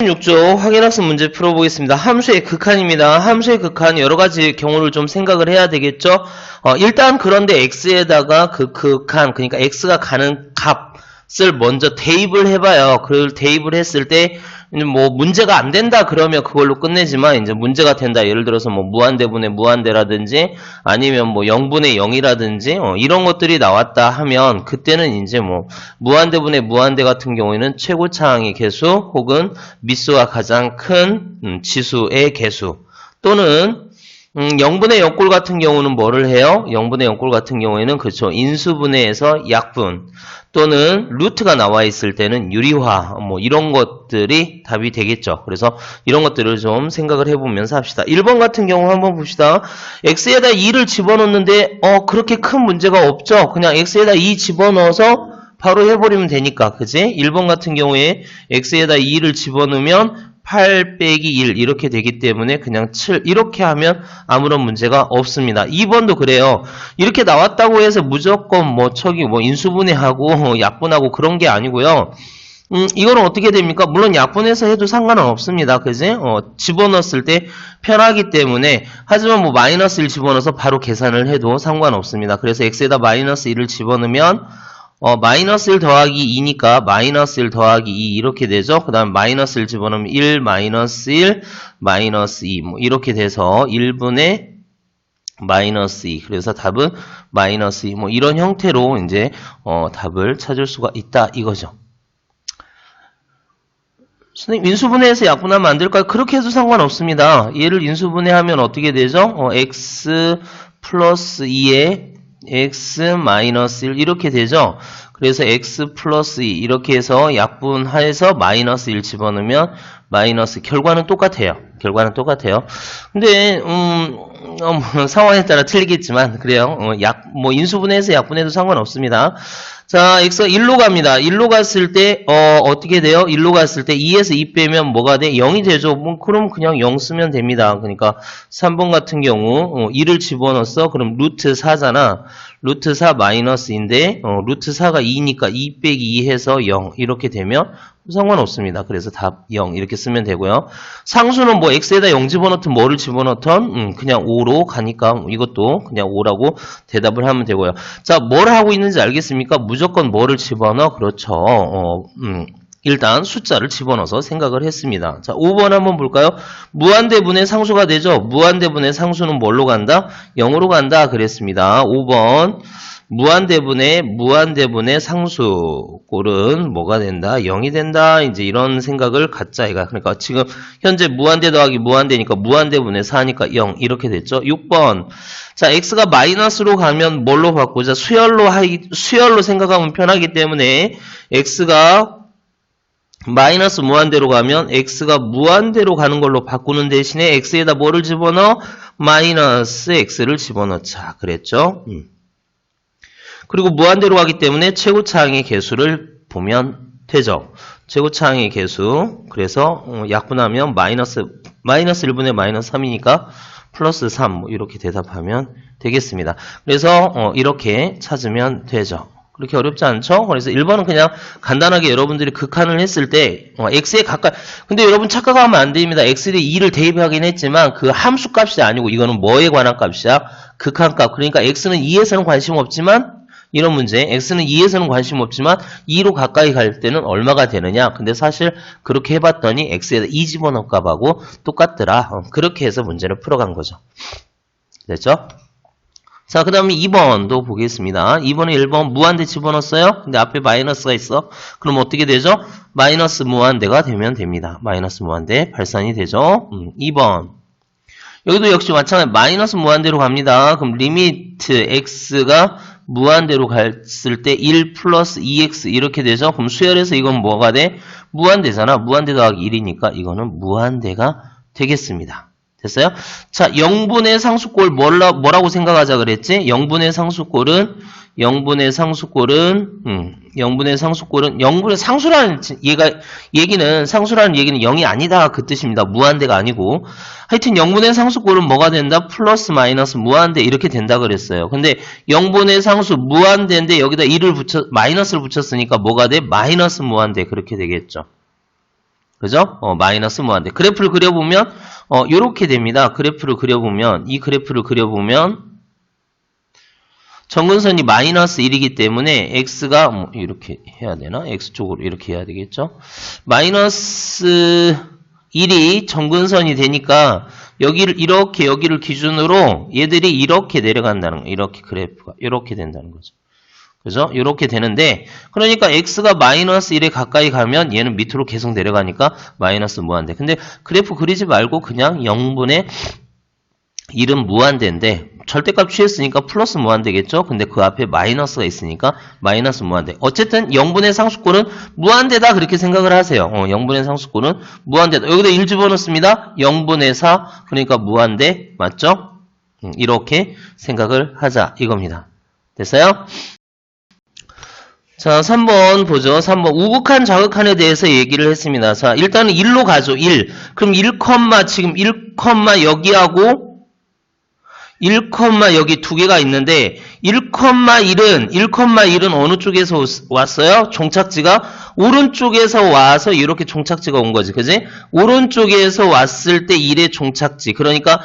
6조 확인학습 문제 풀어보겠습니다. 함수의 극한입니다. 함수의 극한 여러가지 경우를 좀 생각을 해야 되겠죠. 일단 그런데 x에다가 그 극한, 그러니까 x가 가는 값을 먼저 대입을 해봐요. 그걸 대입을 했을 때 뭐 문제가 안 된다 그러면 그걸로 끝내지만 이제 문제가 된다. 예를 들어서 뭐 무한대분의 무한대라든지 아니면 뭐 0분의 0이라든지 이런 것들이 나왔다 하면 그때는 이제 뭐 무한대분의 무한대 같은 경우에는 최고차항의 개수 혹은 미수가 가장 큰 지수의 개수 또는 0분의 0꼴 같은 경우는 뭐를 해요? 0분의 0꼴 같은 경우에는 그렇죠. 인수분해에서 약분 또는 루트가 나와 있을 때는 유리화 뭐 이런 것들이 답이 되겠죠. 그래서 이런 것들을 좀 생각을 해보면서 합시다. 1번 같은 경우 한번 봅시다. x에다 2를 집어넣는데 그렇게 큰 문제가 없죠. 그냥 x에다 2 집어넣어서 바로 해버리면 되니까 그지? 1번 같은 경우에 x에다 2를 집어넣으면 8 빼기 1 이렇게 되기 때문에 그냥 7 이렇게 하면 아무런 문제가 없습니다. 2번도 그래요. 이렇게 나왔다고 해서 무조건 뭐 인수분해하고 약분하고 그런 게 아니고요. 이거는 어떻게 됩니까? 물론 약분해서 해도 상관은 없습니다. 그지? 집어넣었을 때 편하기 때문에 하지만 뭐 마이너스 1 집어넣어서 바로 계산을 해도 상관없습니다. 그래서 x에다 마이너스 1을 집어넣으면 마이너스 1 더하기 2니까 마이너스 1 더하기 2 이렇게 되죠. 그 다음 마이너스 1 집어넣으면 1 마이너스 1 마이너스 2 뭐 이렇게 돼서 1분의 마이너스 2 그래서 답은 마이너스 2 뭐 이런 형태로 이제 답을 찾을 수가 있다 이거죠. 선생님 인수분해해서 약분하면 안 될까요? 그렇게 해도 상관없습니다. 얘를 인수분해하면 어떻게 되죠? x 플러스 2에 x 마이너스 1 이렇게 되죠. 그래서 x 플러스 2 이렇게 해서 약분해서 마이너스 1 집어넣으면 마이너스 결과는 똑같아요. 결과는 똑같아요. 근데 상황에 따라 틀리겠지만 그래요. 인수분해해서 약분해도 상관없습니다. 자, x가 1로 갑니다. 1로 갔을 때 어떻게 돼요? 1로 갔을 때 2에서 2 빼면 뭐가 돼? 0이 되죠. 그럼 그냥 0 쓰면 됩니다. 그러니까 3번 같은 경우 2를 집어넣었어. 그럼 루트 4잖아. 루트 4 마이너스인데 루트 4가 2니까 2 빼기 2 해서 0 이렇게 되면 상관없습니다. 그래서 답 0 이렇게 쓰면 되고요. 상수는 뭐 x에다 0 집어넣든 뭐를 집어넣든 그냥 5로 가니까 이것도 그냥 5라고 대답을 하면 되고요. 자, 뭘 하고 있는지 알겠습니까? 무조건 뭐를 집어넣어? 그렇죠. 일단 숫자를 집어넣어서 생각을 했습니다. 자, 5번 한번 볼까요? 무한대분의 상수가 되죠? 무한대분의 상수는 뭘로 간다? 0으로 간다 그랬습니다. 5번 무한대분의 상수 꼴은 뭐가 된다? 0이 된다. 이제 이런 생각을 갖자 이가. 그러니까 지금 현재 무한대 더하기 무한대니까 무한대분의 4니까 0 이렇게 됐죠. 6번. 자, x가 마이너스로 가면 뭘로 바꾸자? 수열로 생각하면 편하기 때문에 x가 마이너스 무한대로 가면 x가 무한대로 가는 걸로 바꾸는 대신에 x에다 뭐를 집어넣어? 마이너스 x를 집어넣자. 그랬죠? 그리고 무한대로 가기 때문에 최고차항의 개수를 보면 되죠. 최고차항의 개수. 그래서 약분하면 마이너스 1분의 마이너스 3이니까 플러스 3 뭐 이렇게 대답하면 되겠습니다. 그래서 이렇게 찾으면 되죠. 그렇게 어렵지 않죠? 그래서 1번은 그냥 간단하게 여러분들이 극한을 했을 때 x에 가까이 근데 여러분 착각하면 안 됩니다. x에 2를 대입하긴 했지만 그 함수 값이 아니고 이거는 뭐에 관한 값이야? 극한값. 그러니까 x는 2에서는 관심 없지만 이런 문제 x는 2에서는 관심 없지만 2로 가까이 갈 때는 얼마가 되느냐? 근데 사실 그렇게 해봤더니 x에다 2 집어넣을 값하고 똑같더라. 그렇게 해서 문제를 풀어간 거죠. 됐죠? 자, 그 다음에 2번도 보겠습니다. 2번에 1번 무한대 집어넣었어요. 근데 앞에 마이너스가 있어. 그럼 어떻게 되죠? 마이너스 무한대가 되면 됩니다. 마이너스 무한대 발산이 되죠. 2번. 여기도 역시 마찬가지 마이너스 무한대로 갑니다. 그럼 리미트 x가 무한대로 갔을 때 1 플러스 2x 이렇게 되죠. 그럼 수열에서 이건 뭐가 돼? 무한대잖아. 무한대 더하기 1이니까 이거는 무한대가 되겠습니다. 됐어요? 자, 0분의 상수꼴 뭐라고 생각하자 그랬지? 0분의 상수꼴은 0분의 상수라는 상수라는 얘기는 0이 아니다 그 뜻입니다. 무한대가 아니고. 하여튼 0분의 상수꼴은 뭐가 된다? 플러스 마이너스 무한대 이렇게 된다 그랬어요. 근데 0분의 상수 무한대인데 여기다 마이너스를 붙였으니까 뭐가 돼? 마이너스 무한대 그렇게 되겠죠. 그죠? 마이너스 무한대. 그래프를 그려보면 요렇게 됩니다. 그래프를 그려보면 이 그래프를 그려보면 정근선이 마이너스 1이기 때문에 x가 뭐 이렇게 해야 되나? x쪽으로 이렇게 해야 되겠죠? 마이너스 1이 정근선이 되니까 여기를 이렇게 여기를 기준으로 얘들이 이렇게 내려간다는 거. 이렇게 그래프가 이렇게 된다는 거죠. 그죠? 이렇게 되는데 그러니까 x가 마이너스 1에 가까이 가면 얘는 밑으로 계속 내려가니까 마이너스 무한대. 근데 그래프 그리지 말고 그냥 0분의 1은 무한대인데 절대값 취했으니까 플러스 무한대겠죠? 근데 그 앞에 마이너스가 있으니까 마이너스 무한대. 어쨌든 0분의 상수꼴은 무한대다 그렇게 생각을 하세요. 0분의 상수꼴은 무한대다. 여기다 1 집어넣습니다. 0분의 4 그러니까 무한대 맞죠? 이렇게 생각을 하자 이겁니다. 됐어요? 자, 3번 보죠. 3번 우극한 좌극한에 대해서 얘기를 했습니다. 자, 일단은 1로 가죠. 1. 그럼 1, 지금 1, 여기하고 1, 여기 두 개가 있는데 1,1은 어느 쪽에서 왔어요? 종착지가 오른쪽에서 와서 이렇게 종착지가 온 거지. 그지? 오른쪽에서 왔을 때 1의 종착지. 그러니까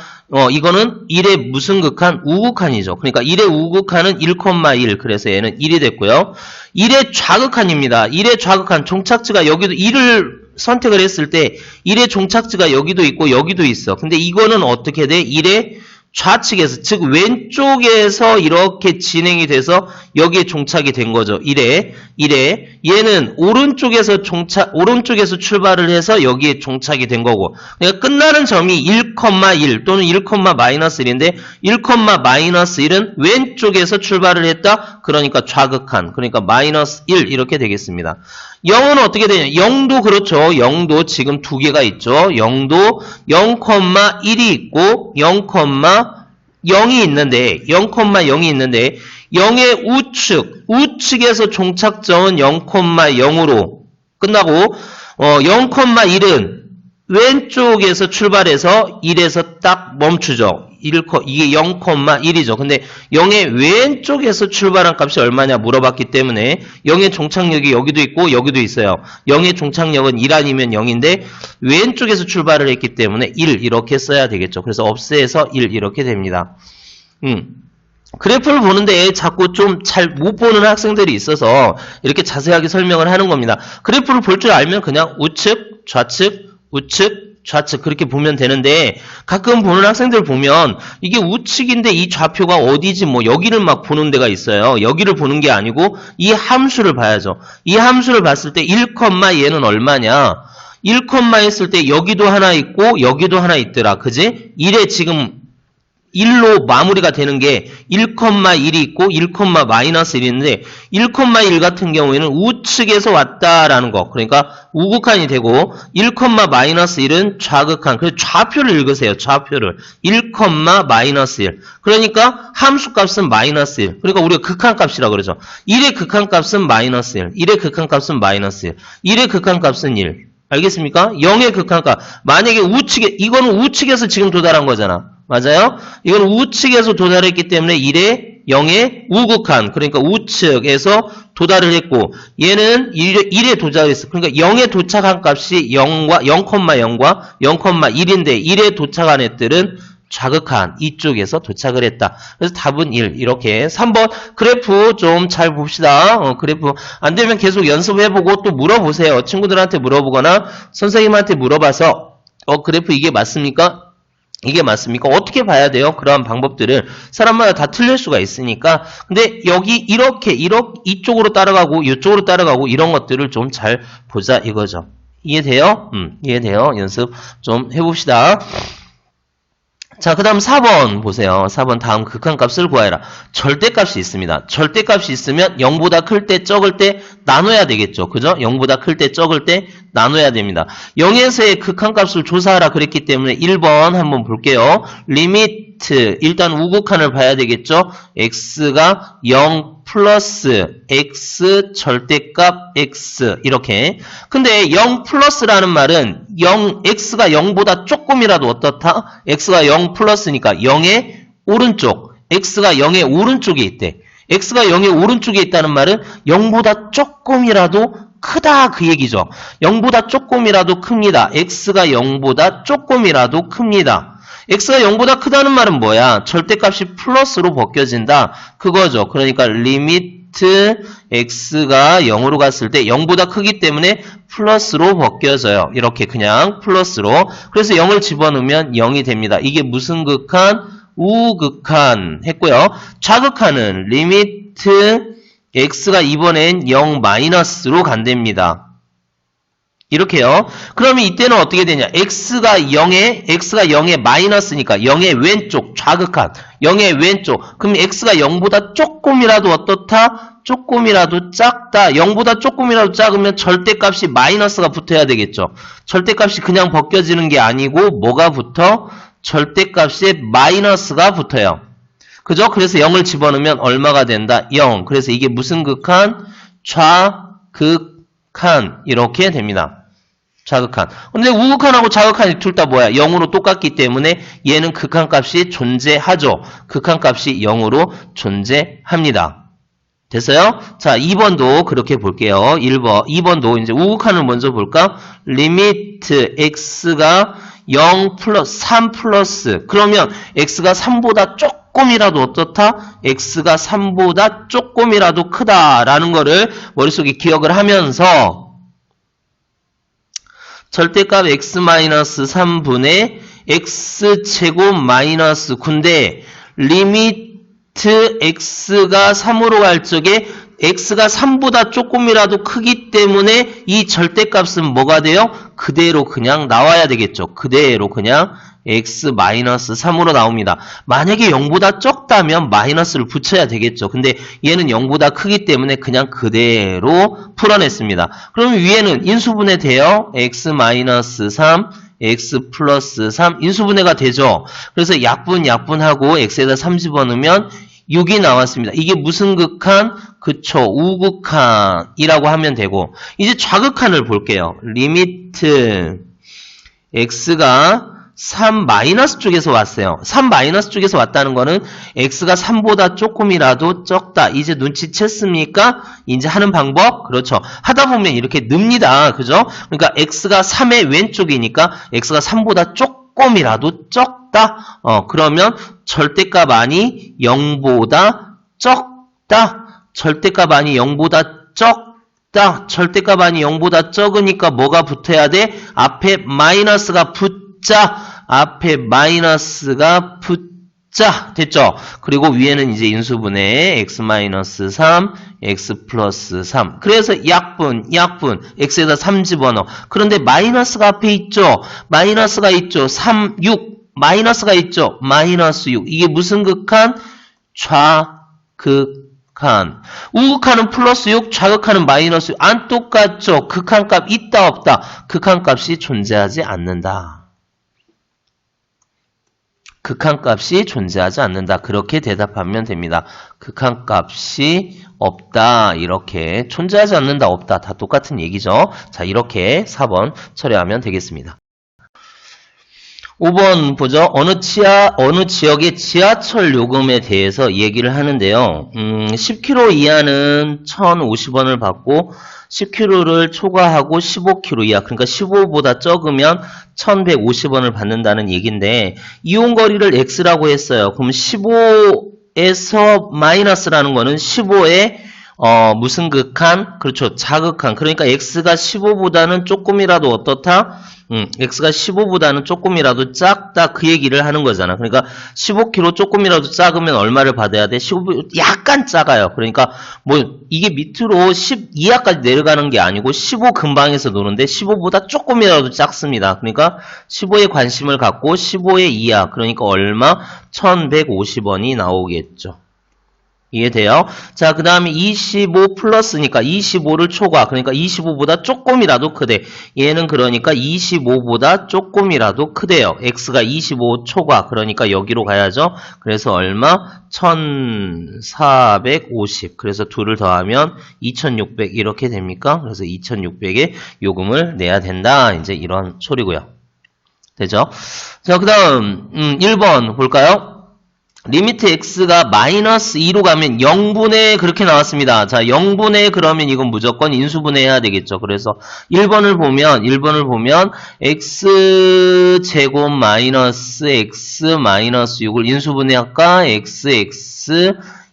이거는 1의 무슨 극한? 우극한이죠. 그러니까 1의 우극한은 1,1. 그래서 얘는 1이 됐고요. 1의 좌극한입니다. 1의 좌극한 종착지가 여기도 1을 선택을 했을 때 1의 종착지가 여기도 있고 여기도 있어. 근데 이거는 어떻게 돼? 1의 좌측에서 즉 왼쪽에서 이렇게 진행이 돼서 여기에 종착이 된 거죠. 1에 얘는 오른쪽에서 출발을 해서 여기에 종착이 된 거고 그러니까 끝나는 점이 1,1 또는 1,-1인데 1,-1은 왼쪽에서 출발을 했다. 그러니까 좌극한 그러니까 마이너스 1 이렇게 되겠습니다. 0은 어떻게 되냐? 0도 그렇죠. 0도 지금 두 개가 있죠. 0도 0,1이 있고 0,0이 있는데 0,0이 있는데 0의 우측에서 종착점은 0,0으로 끝나고 0,1은 왼쪽에서 출발해서 1에서 딱 멈추죠. 이게 0,1이죠. 근데 0의 왼쪽에서 출발한 값이 얼마냐 물어봤기 때문에 0의 종착역이 여기도 있고 여기도 있어요. 0의 종착역은 1 아니면 0인데 왼쪽에서 출발을 했기 때문에 1 이렇게 써야 되겠죠. 그래서 업스에서 1 이렇게 됩니다. 그래프를 보는데 자꾸 좀 잘 못 보는 학생들이 있어서 이렇게 자세하게 설명을 하는 겁니다. 그래프를 볼 줄 알면 그냥 우측, 좌측, 우측, 좌측 그렇게 보면 되는데 가끔 보는 학생들 보면 이게 우측인데 이 좌표가 어디지 뭐 여기를 막 보는 데가 있어요. 여기를 보는 게 아니고 이 함수를 봐야죠. 이 함수를 봤을 때 1, 얘는 얼마냐 1, 했을 때 여기도 하나 있고 여기도 하나 있더라. 그지? 1에 지금 1로 마무리가 되는 게 1,1이 있고 1,-1이 있는데 1,1 같은 경우에는 우측에서 왔다라는 거. 그러니까 우극한이 되고 1,-1은 좌극한. 그래서 좌표를 읽으세요. 좌표를. 1,-1. 그러니까 함수값은 마이너스 1. 그러니까 우리가 극한값이라고 그러죠. 1의 극한값은 마이너스 1. 1의 극한값은 마이너스 1. 1의 극한값은 1. 알겠습니까? 0의 극한값. 만약에 이거는 우측에서 지금 도달한 거잖아. 맞아요? 이건 우측에서 도달했기 때문에 1에 0의 우극한 그러니까 우측에서 도달을 했고 얘는 1에 도달했어. 그러니까 0에 도착한 값이 0,0과 0,1인데 1에 도착한 애들은 좌극한 이쪽에서 도착을 했다. 그래서 답은 1 이렇게 3번 그래프 좀 잘 봅시다. 그래프 안 되면 계속 연습해보고 또 물어보세요. 친구들한테 물어보거나 선생님한테 물어봐서 그래프 이게 맞습니까? 이게 맞습니까? 어떻게 봐야 돼요? 그러한 방법들을 사람마다 다 틀릴 수가 있으니까 근데 여기 이렇게 이쪽으로 따라가고 이쪽으로 따라가고 이런 것들을 좀 잘 보자 이거죠. 이해돼요? 이해돼요? 연습 좀 해봅시다. 자, 그 다음 4번 보세요. 4번 다음 극한값을 구하여라. 절대값이 있습니다. 절대값이 있으면 0보다 클 때 적을 때 나눠야 되겠죠. 그죠? 0보다 클 때 적을 때 나눠야 됩니다. 0에서의 극한값을 조사하라 그랬기 때문에 1번 한번 볼게요. 리미트 일단 우극한을 봐야 되겠죠. x가 0 플러스 x 절대값 x 이렇게. 근데 0 플러스라는 말은 x가 0보다 조금이라도 어떻다? x가 0 플러스니까 0의 오른쪽 x가 0의 오른쪽에 있대. x가 0의 오른쪽에 있다는 말은 0보다 조금이라도 크다 그 얘기죠. 0보다 조금이라도 큽니다. x가 0보다 조금이라도 큽니다. x가 0보다 크다는 말은 뭐야? 절대값이 플러스로 벗겨진다. 그거죠. 그러니까 리미트 x가 0으로 갔을 때 0보다 크기 때문에 플러스로 벗겨져요. 이렇게 그냥 플러스로. 그래서 0을 집어넣으면 0이 됩니다. 이게 무슨 극한? 우극한 했고요. 좌극한은 리미트 x가 이번엔 0 마이너스로 간답니다. 이렇게요. 그러면 이때는 어떻게 되냐? x가 0의 마이너스니까 0의 왼쪽 좌극한 0의 왼쪽. 그럼 x가 0보다 조금이라도 어떻다? 조금이라도 작다. 0보다 조금이라도 작으면 절대값이 마이너스가 붙어야 되겠죠. 절대값이 그냥 벗겨지는 게 아니고 뭐가 붙어? 절대값에 마이너스가 붙어요. 그죠? 그래서 0을 집어넣으면 얼마가 된다? 0. 그래서 이게 무슨 극한? 좌극한. 이렇게 됩니다. 좌극한. 근데 우극한하고 좌극한이 둘 다 뭐야? 0으로 똑같기 때문에 얘는 극한값이 존재하죠. 극한값이 0으로 존재합니다. 됐어요? 자, 2번도 그렇게 볼게요. 2번도 이제 우극한을 먼저 볼까? 리미트 x가 0 플러스 3 플러스 그러면 x가 3보다 조금이라도 어떻다? x가 3보다 조금이라도 크다라는 거를 머릿속에 기억을 하면서 절대값 x-3분의 x제곱 마이너스 9인데 리미트 x가 3으로 갈 적에 x가 3보다 조금이라도 크기 때문에 이 절대값은 뭐가 돼요? 그대로 그냥 나와야 되겠죠. 그대로 그냥 x-3으로 나옵니다. 만약에 0보다 적다면 마이너스를 붙여야 되겠죠. 근데 얘는 0보다 크기 때문에 그냥 그대로 풀어냈습니다. 그럼 위에는 인수분해 돼요. x-3 x 플러스 3 인수분해가 되죠. 그래서 약분하고 x에다 3 집어넣으면 6이 나왔습니다. 이게 무슨 극한? 그쵸. 우극한이라고 하면 되고 이제 좌극한을 볼게요. 리미트 x가 3 마이너스 쪽에서 왔어요. 3 마이너스 쪽에서 왔다는 거는 x가 3보다 조금이라도 적다. 이제 눈치챘습니까? 이제 하는 방법? 그렇죠. 하다 보면 이렇게 늡니다. 그죠? 그러니까 x가 3의 왼쪽이니까 x가 3보다 조금이라도 적다. 그러면 절대값 아니 0보다 적다. 절대값 아니 0보다 적다. 절대값 아니 0보다 적으니까 뭐가 붙어야 돼? 앞에 마이너스가 붙자. 앞에 마이너스가 붙자. 됐죠? 그리고 위에는 이제 인수분해 x-3, x 플러스 3. 그래서 약분. x에다 3 집어넣어. 그런데 마이너스가 앞에 있죠? 마이너스가 있죠? 3, 6. 마이너스가 있죠? 마이너스 6. 이게 무슨 극한? 좌극한. 우극한은 플러스 6, 좌극한은 마이너스 6. 안 똑같죠? 극한값 있다 없다? 극한값이 존재하지 않는다. 극한값이 존재하지 않는다. 그렇게 대답하면 됩니다. 극한값이 없다. 이렇게 존재하지 않는다. 없다. 다 똑같은 얘기죠. 자, 이렇게 4번 처리하면 되겠습니다. 5번 보죠. 어느 지역의 지하철 요금에 대해서 얘기를 하는데요. 10km 이하는 1,050원을 받고 10km를 초과하고 15km 이하, 그러니까 15보다 적으면 1,150원을 받는다는 얘기인데 이용거리를 x라고 했어요. 그럼 15에서 마이너스라는 거는 15에 무슨 극한? 그렇죠. 자극한. 그러니까 x가 15보다는 조금이라도 어떻다? x가 15보다는 조금이라도 작다. 그 얘기를 하는 거잖아. 그러니까 15kg 조금이라도 작으면 얼마를 받아야 돼? 15 약간 작아요. 그러니까 뭐 이게 밑으로 10 이하까지 내려가는 게 아니고 15 근방에서 노는데 15보다 조금이라도 작습니다. 그러니까 15에 관심을 갖고 15의 이하. 그러니까 얼마? 1,150원이 나오겠죠. 이해돼요? 자, 그 다음에 25 플러스니까 25를 초과. 그러니까 25보다 조금이라도 크대. 얘는 그러니까 25보다 조금이라도 크대요. x가 25 초과. 그러니까 여기로 가야죠. 그래서 얼마? 1450. 그래서 둘을 더하면 2600 이렇게 됩니까? 그래서 2600의 요금을 내야 된다. 이제 이런 소리고요. 되죠? 자, 그 다음 1번 볼까요? 리미트 x가 마이너스 2로 가면 0분의 그렇게 나왔습니다. 자, 0분의 그러면 이건 무조건 인수분해해야 되겠죠. 그래서 1번을 보면 x제곱 마이너스 x 마이너스 6을 인수분해할까? x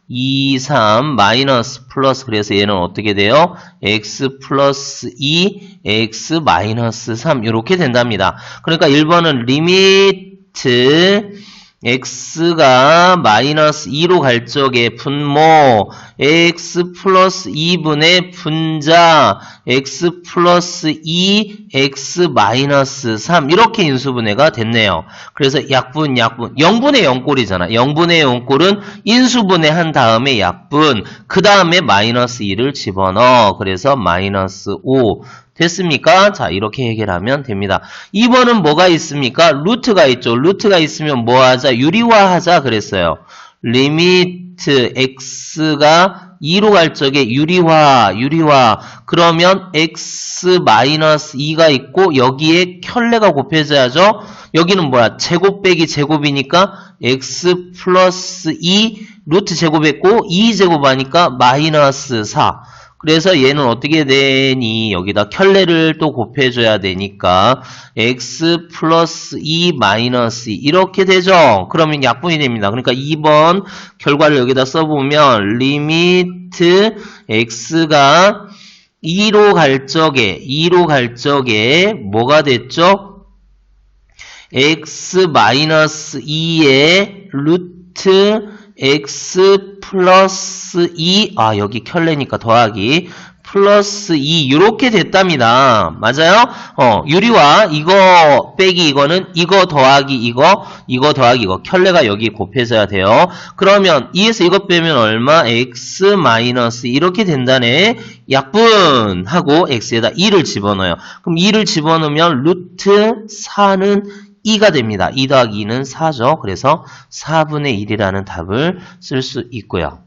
2, 3 마이너스 플러스 그래서 얘는 어떻게 돼요? x 플러스 2 x 마이너스 3 이렇게 된답니다. 그러니까 1번은 리미트 x가 마이너스 2로 갈 적에 분모 x 플러스 2분의 분자 x 플러스 2 x 마이너스 3 이렇게 인수분해가 됐네요. 그래서 약분 0분의 0꼴이잖아. 0분의 0꼴은 인수분해 한 다음에 약분 그 다음에 마이너스 2를 집어넣어. 그래서 마이너스 5 됐습니까? 자, 이렇게 해결하면 됩니다. 2번은 뭐가 있습니까? 루트가 있죠. 루트가 있으면 뭐 하자? 유리화하자 그랬어요. 리미트 x가 2로 갈 적에 유리화. 그러면 x 마이너스 2가 있고 여기에 켤레가 곱해져야죠. 여기는 뭐야? 제곱 빼기 제곱이니까 x 플러스 2 루트 제곱했고 2제곱 하니까 마이너스 4. 그래서 얘는 어떻게 되니? 여기다 켤레를 또 곱해줘야 되니까 x 플러스 2 마이너스 2 이렇게 되죠? 그러면 약분이 됩니다. 그러니까 2번 결과를 여기다 써보면 리미트 x가 2로 갈 적에 뭐가 됐죠? x 마이너스 2의 루트 x 플러스 2 여기 켤레니까 더하기 플러스 2 이렇게 됐답니다. 맞아요? 유리화 이거 빼기 이거는 이거 더하기 이거 더하기 이거 켤레가 여기 곱해져야 돼요. 그러면 2에서 이거 빼면 얼마? x 마이너스 이렇게 된다네. 약분하고 x에다 2를 집어넣어요. 그럼 2를 집어넣으면 루트 4는 2가 됩니다. 2 더하기 2는 4죠. 그래서 4분의 1이라는 답을 쓸 수 있고요.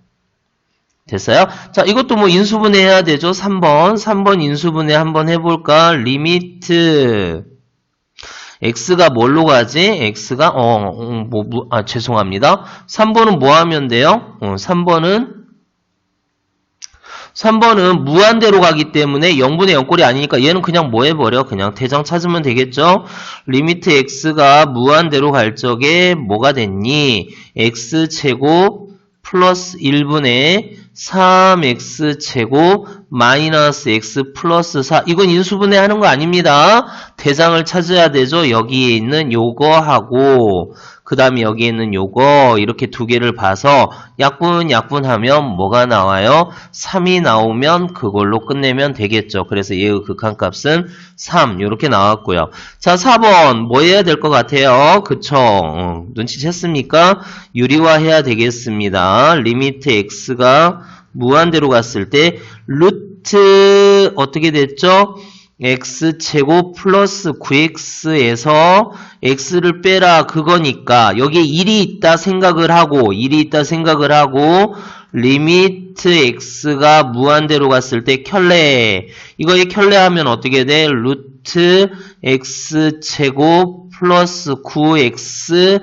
됐어요? 자, 이것도 뭐 인수분해 해야 되죠. 3번 인수분해 한번 해볼까? 리미트 x가 뭘로 가지? x가 죄송합니다. 3번은 뭐 하면 돼요? 3번은 무한대로 가기 때문에 0분의 0꼴이 아니니까 얘는 그냥 뭐 해버려? 그냥 대장 찾으면 되겠죠? 리미트 x가 무한대로 갈 적에 뭐가 됐니? x제곱 플러스 1분의 3x제곱 마이너스 x 플러스 4 이건 인수분해 하는 거 아닙니다. 대장을 찾아야 되죠. 여기에 있는 요거하고 그 다음에 여기에 있는 요거 이렇게 두 개를 봐서 약분하면 뭐가 나와요? 3이 나오면 그걸로 끝내면 되겠죠. 그래서 얘의 극한값은 3 이렇게 나왔고요. 자, 4번 뭐 해야 될 것 같아요? 그쵸? 눈치챘습니까? 유리화 해야 되겠습니다. 리미트 x가 무한대로 갔을 때 루트 어떻게 됐죠? x제곱 플러스 9x에서 x를 빼라 그거니까 여기에 1이 있다 생각을 하고 리미트 x가 무한대로 갔을 때 켤레 이거에 켤레 하면 어떻게 돼? 루트 x제곱 플러스 9x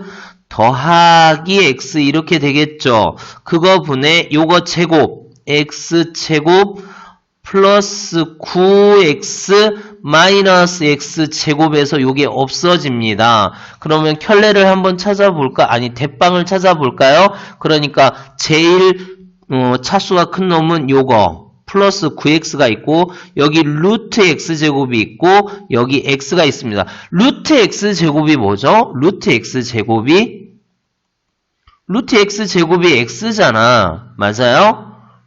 더하기 x 이렇게 되겠죠. 그거 분의 요거 제곱 x제곱 플러스 9x 마이너스 x 제곱에서 요게 없어집니다. 그러면 켤레를 한번 찾아볼까? 아니 대빵을 찾아볼까요? 그러니까 제일 차수가 큰 놈은 요거 플러스 9x가 있고 여기 루트 x제곱이 있고 여기 x가 있습니다. 루트 x제곱이 뭐죠? 루트 x제곱이 x잖아. 맞아요?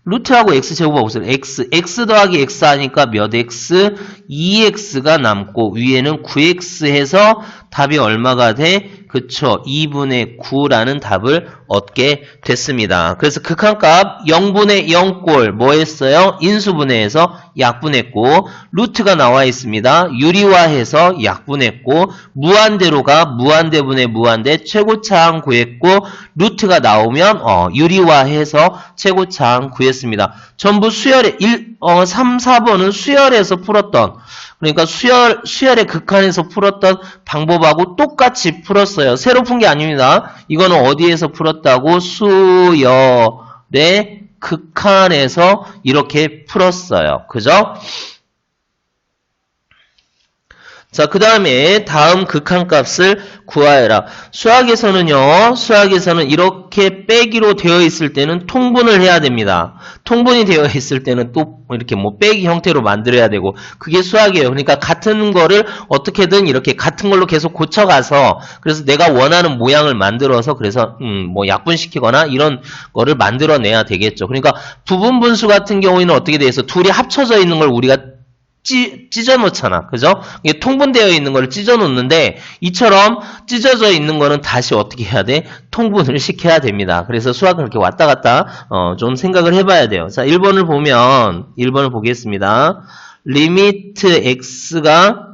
루트하고 x제곱하고 없어요. x 더하기 x 하니까 몇 x? 2x가 남고 위에는 9x 해서 답이 얼마가 돼? 그쵸. 2분의 9라는 답을 얻게 됐습니다. 그래서 극한값 0분의 0꼴 뭐 했어요? 인수분해해서 약분했고 루트가 나와 있습니다. 유리화해서 약분했고 무한대로가 무한대분의 무한대 최고차항 구했고 루트가 나오면 유리화해서 최고차항 구했습니다. 전부 수열의 3, 4번은 수열에서 풀었던, 그러니까 수열의 극한에서 풀었던 방법하고 똑같이 풀었어요. 새로 푼 게 아닙니다. 이거는 어디에서 풀었다고? 수열의 극한에서 이렇게 풀었어요. 그죠? 자, 그 다음에 다음 극한값을 구하여라. 수학에서는 이렇게 빼기로 되어 있을 때는 통분을 해야 됩니다. 통분이 되어 있을 때는 또 이렇게 뭐 빼기 형태로 만들어야 되고, 그게 수학이에요. 그러니까 같은 거를 어떻게든 이렇게 같은 걸로 계속 고쳐가서, 그래서 내가 원하는 모양을 만들어서, 그래서 뭐 약분시키거나 이런 거를 만들어내야 되겠죠. 그러니까 부분 분수 같은 경우에는 어떻게 돼 있어? 둘이 합쳐져 있는 걸 우리가 찢어 놓잖아. 그죠? 이게 통분되어 있는 거를 찢어 놓는데, 이처럼 찢어져 있는 거는 다시 어떻게 해야 돼? 통분을 시켜야 됩니다. 그래서 수학을 이렇게 왔다 갔다, 좀 생각을 해봐야 돼요. 자, 1번을 보겠습니다. 리미트 x가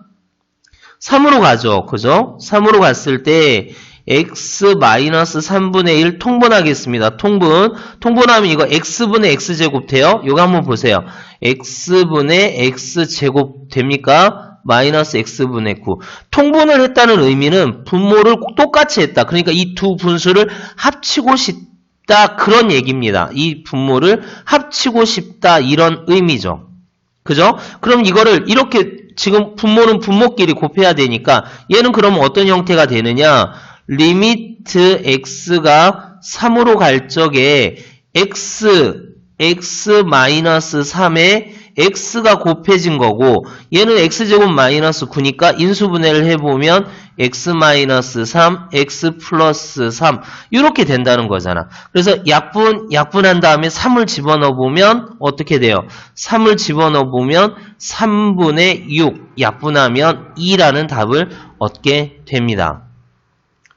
3으로 가죠. 그죠? 3으로 갔을 때, x-3분의 1 통분하겠습니다. 통분하면 이거 x분의 x제곱 돼요? 이거 한번 보세요. x분의 x제곱 됩니까? 마이너스 x분의 9. 통분을 했다는 의미는 분모를 똑같이 했다. 그러니까 이 두 분수를 합치고 싶다. 그런 얘기입니다. 이 분모를 합치고 싶다. 이런 의미죠. 그죠? 그럼 이거를 이렇게 지금 분모는 분모끼리 곱해야 되니까 얘는 그러면 어떤 형태가 되느냐? 리미트 x가 3으로 갈 적에 x-3에 x가 곱해진 거고, 얘는 x제곱 마이너스 9니까 인수분해를 해보면 x-3, x 플러스 3 이렇게 된다는 거잖아. 그래서 약분한 다음에 3을 집어넣어보면 어떻게 돼요? 3을 집어넣어보면 3분의 6 약분하면 2라는 답을 얻게 됩니다.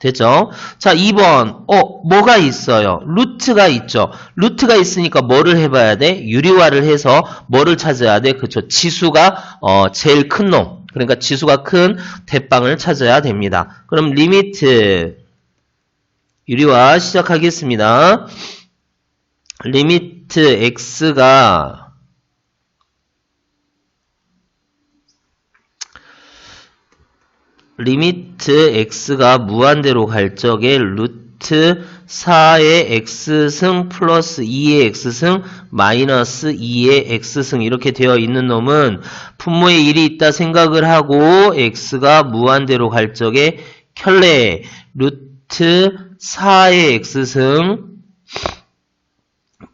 됐죠? 자, 2번. 뭐가 있어요? 루트가 있죠. 루트가 있으니까 뭐를 해봐야 돼? 유리화를 해서 뭐를 찾아야 돼? 그쵸. 지수가, 제일 큰 놈. 그러니까 지수가 큰 대빵을 찾아야 됩니다. 그럼 리미트, 유리화 시작하겠습니다. 리미트 x가 리미트 x가 무한대로 갈 적에 루트 4의 x승 플러스 2의 x승 마이너스 2의 x승 이렇게 되어 있는 놈은 분모에 1이 있다 생각을 하고 x가 무한대로 갈 적에 켤레 루트 4의 x승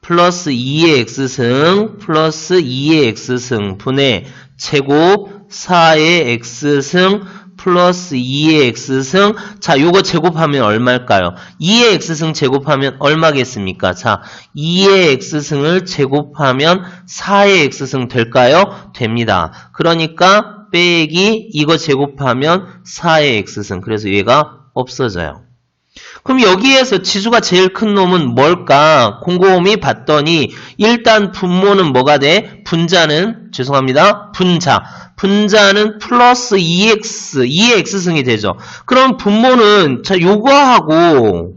플러스 2의 x승 플러스 2의 x승 분의 제곱 4의 x승 플러스 2의 x승. 자, 요거 제곱하면 얼마일까요? 2의 x승 제곱하면 얼마겠습니까? 자, 2의 x승을 제곱하면 4의 x승 될까요? 됩니다. 그러니까 빼기 이거 제곱하면 4의 x승. 그래서 얘가 없어져요. 그럼 여기에서 지수가 제일 큰 놈은 뭘까? 곰곰이 봤더니 일단 분모는 뭐가 돼? 분자는 분자는 플러스 2x, 2의 x승이 되죠. 그럼 분모는 자 요거하고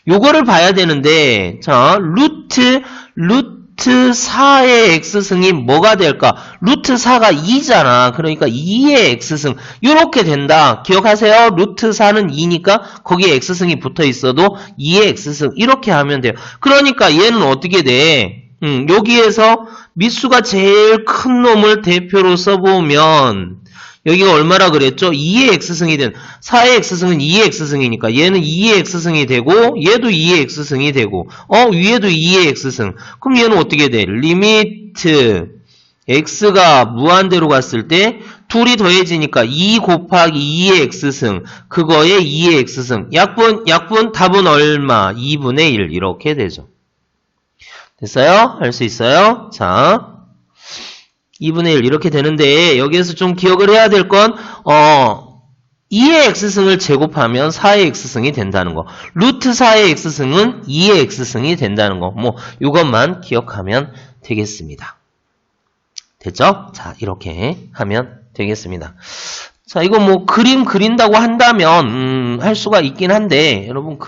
요거를 봐야 되는데 자 루트 4의 x승이 뭐가 될까? 루트 4가 2잖아. 그러니까 2의 x승 이렇게 된다. 기억하세요? 루트 4는 2니까 거기에 x승이 붙어 있어도 2의 x승 이렇게 하면 돼요. 그러니까 얘는 어떻게 돼? 여기에서 밑수가 제일 큰 놈을 대표로 써보면 여기가 얼마라 그랬죠? 2의 x승이 된 4의 x승은 2의 x승이니까 얘는 2의 x승이 되고 얘도 2의 x승이 되고 위에도 2의 x승. 그럼 얘는 어떻게 돼? 리미트 x가 무한대로 갔을 때 둘이 더해지니까 2 곱하기 2의 x승 그거에 2의 x승 약분 답은 얼마? 2분의 1 이렇게 되죠. 됐어요? 할 수 있어요? 자 2분의 1 이렇게 되는데 여기에서 좀 기억을 해야 될 건 2의 x승을 제곱하면 4의 x승이 된다는 거. 루트 4의 x승은 2의 x승이 된다는 거. 뭐 이것만 기억하면 되겠습니다. 됐죠? 자 이렇게 하면 되겠습니다. 자 이거 뭐 그림 그린다고 한다면 할 수가 있긴 한데 여러분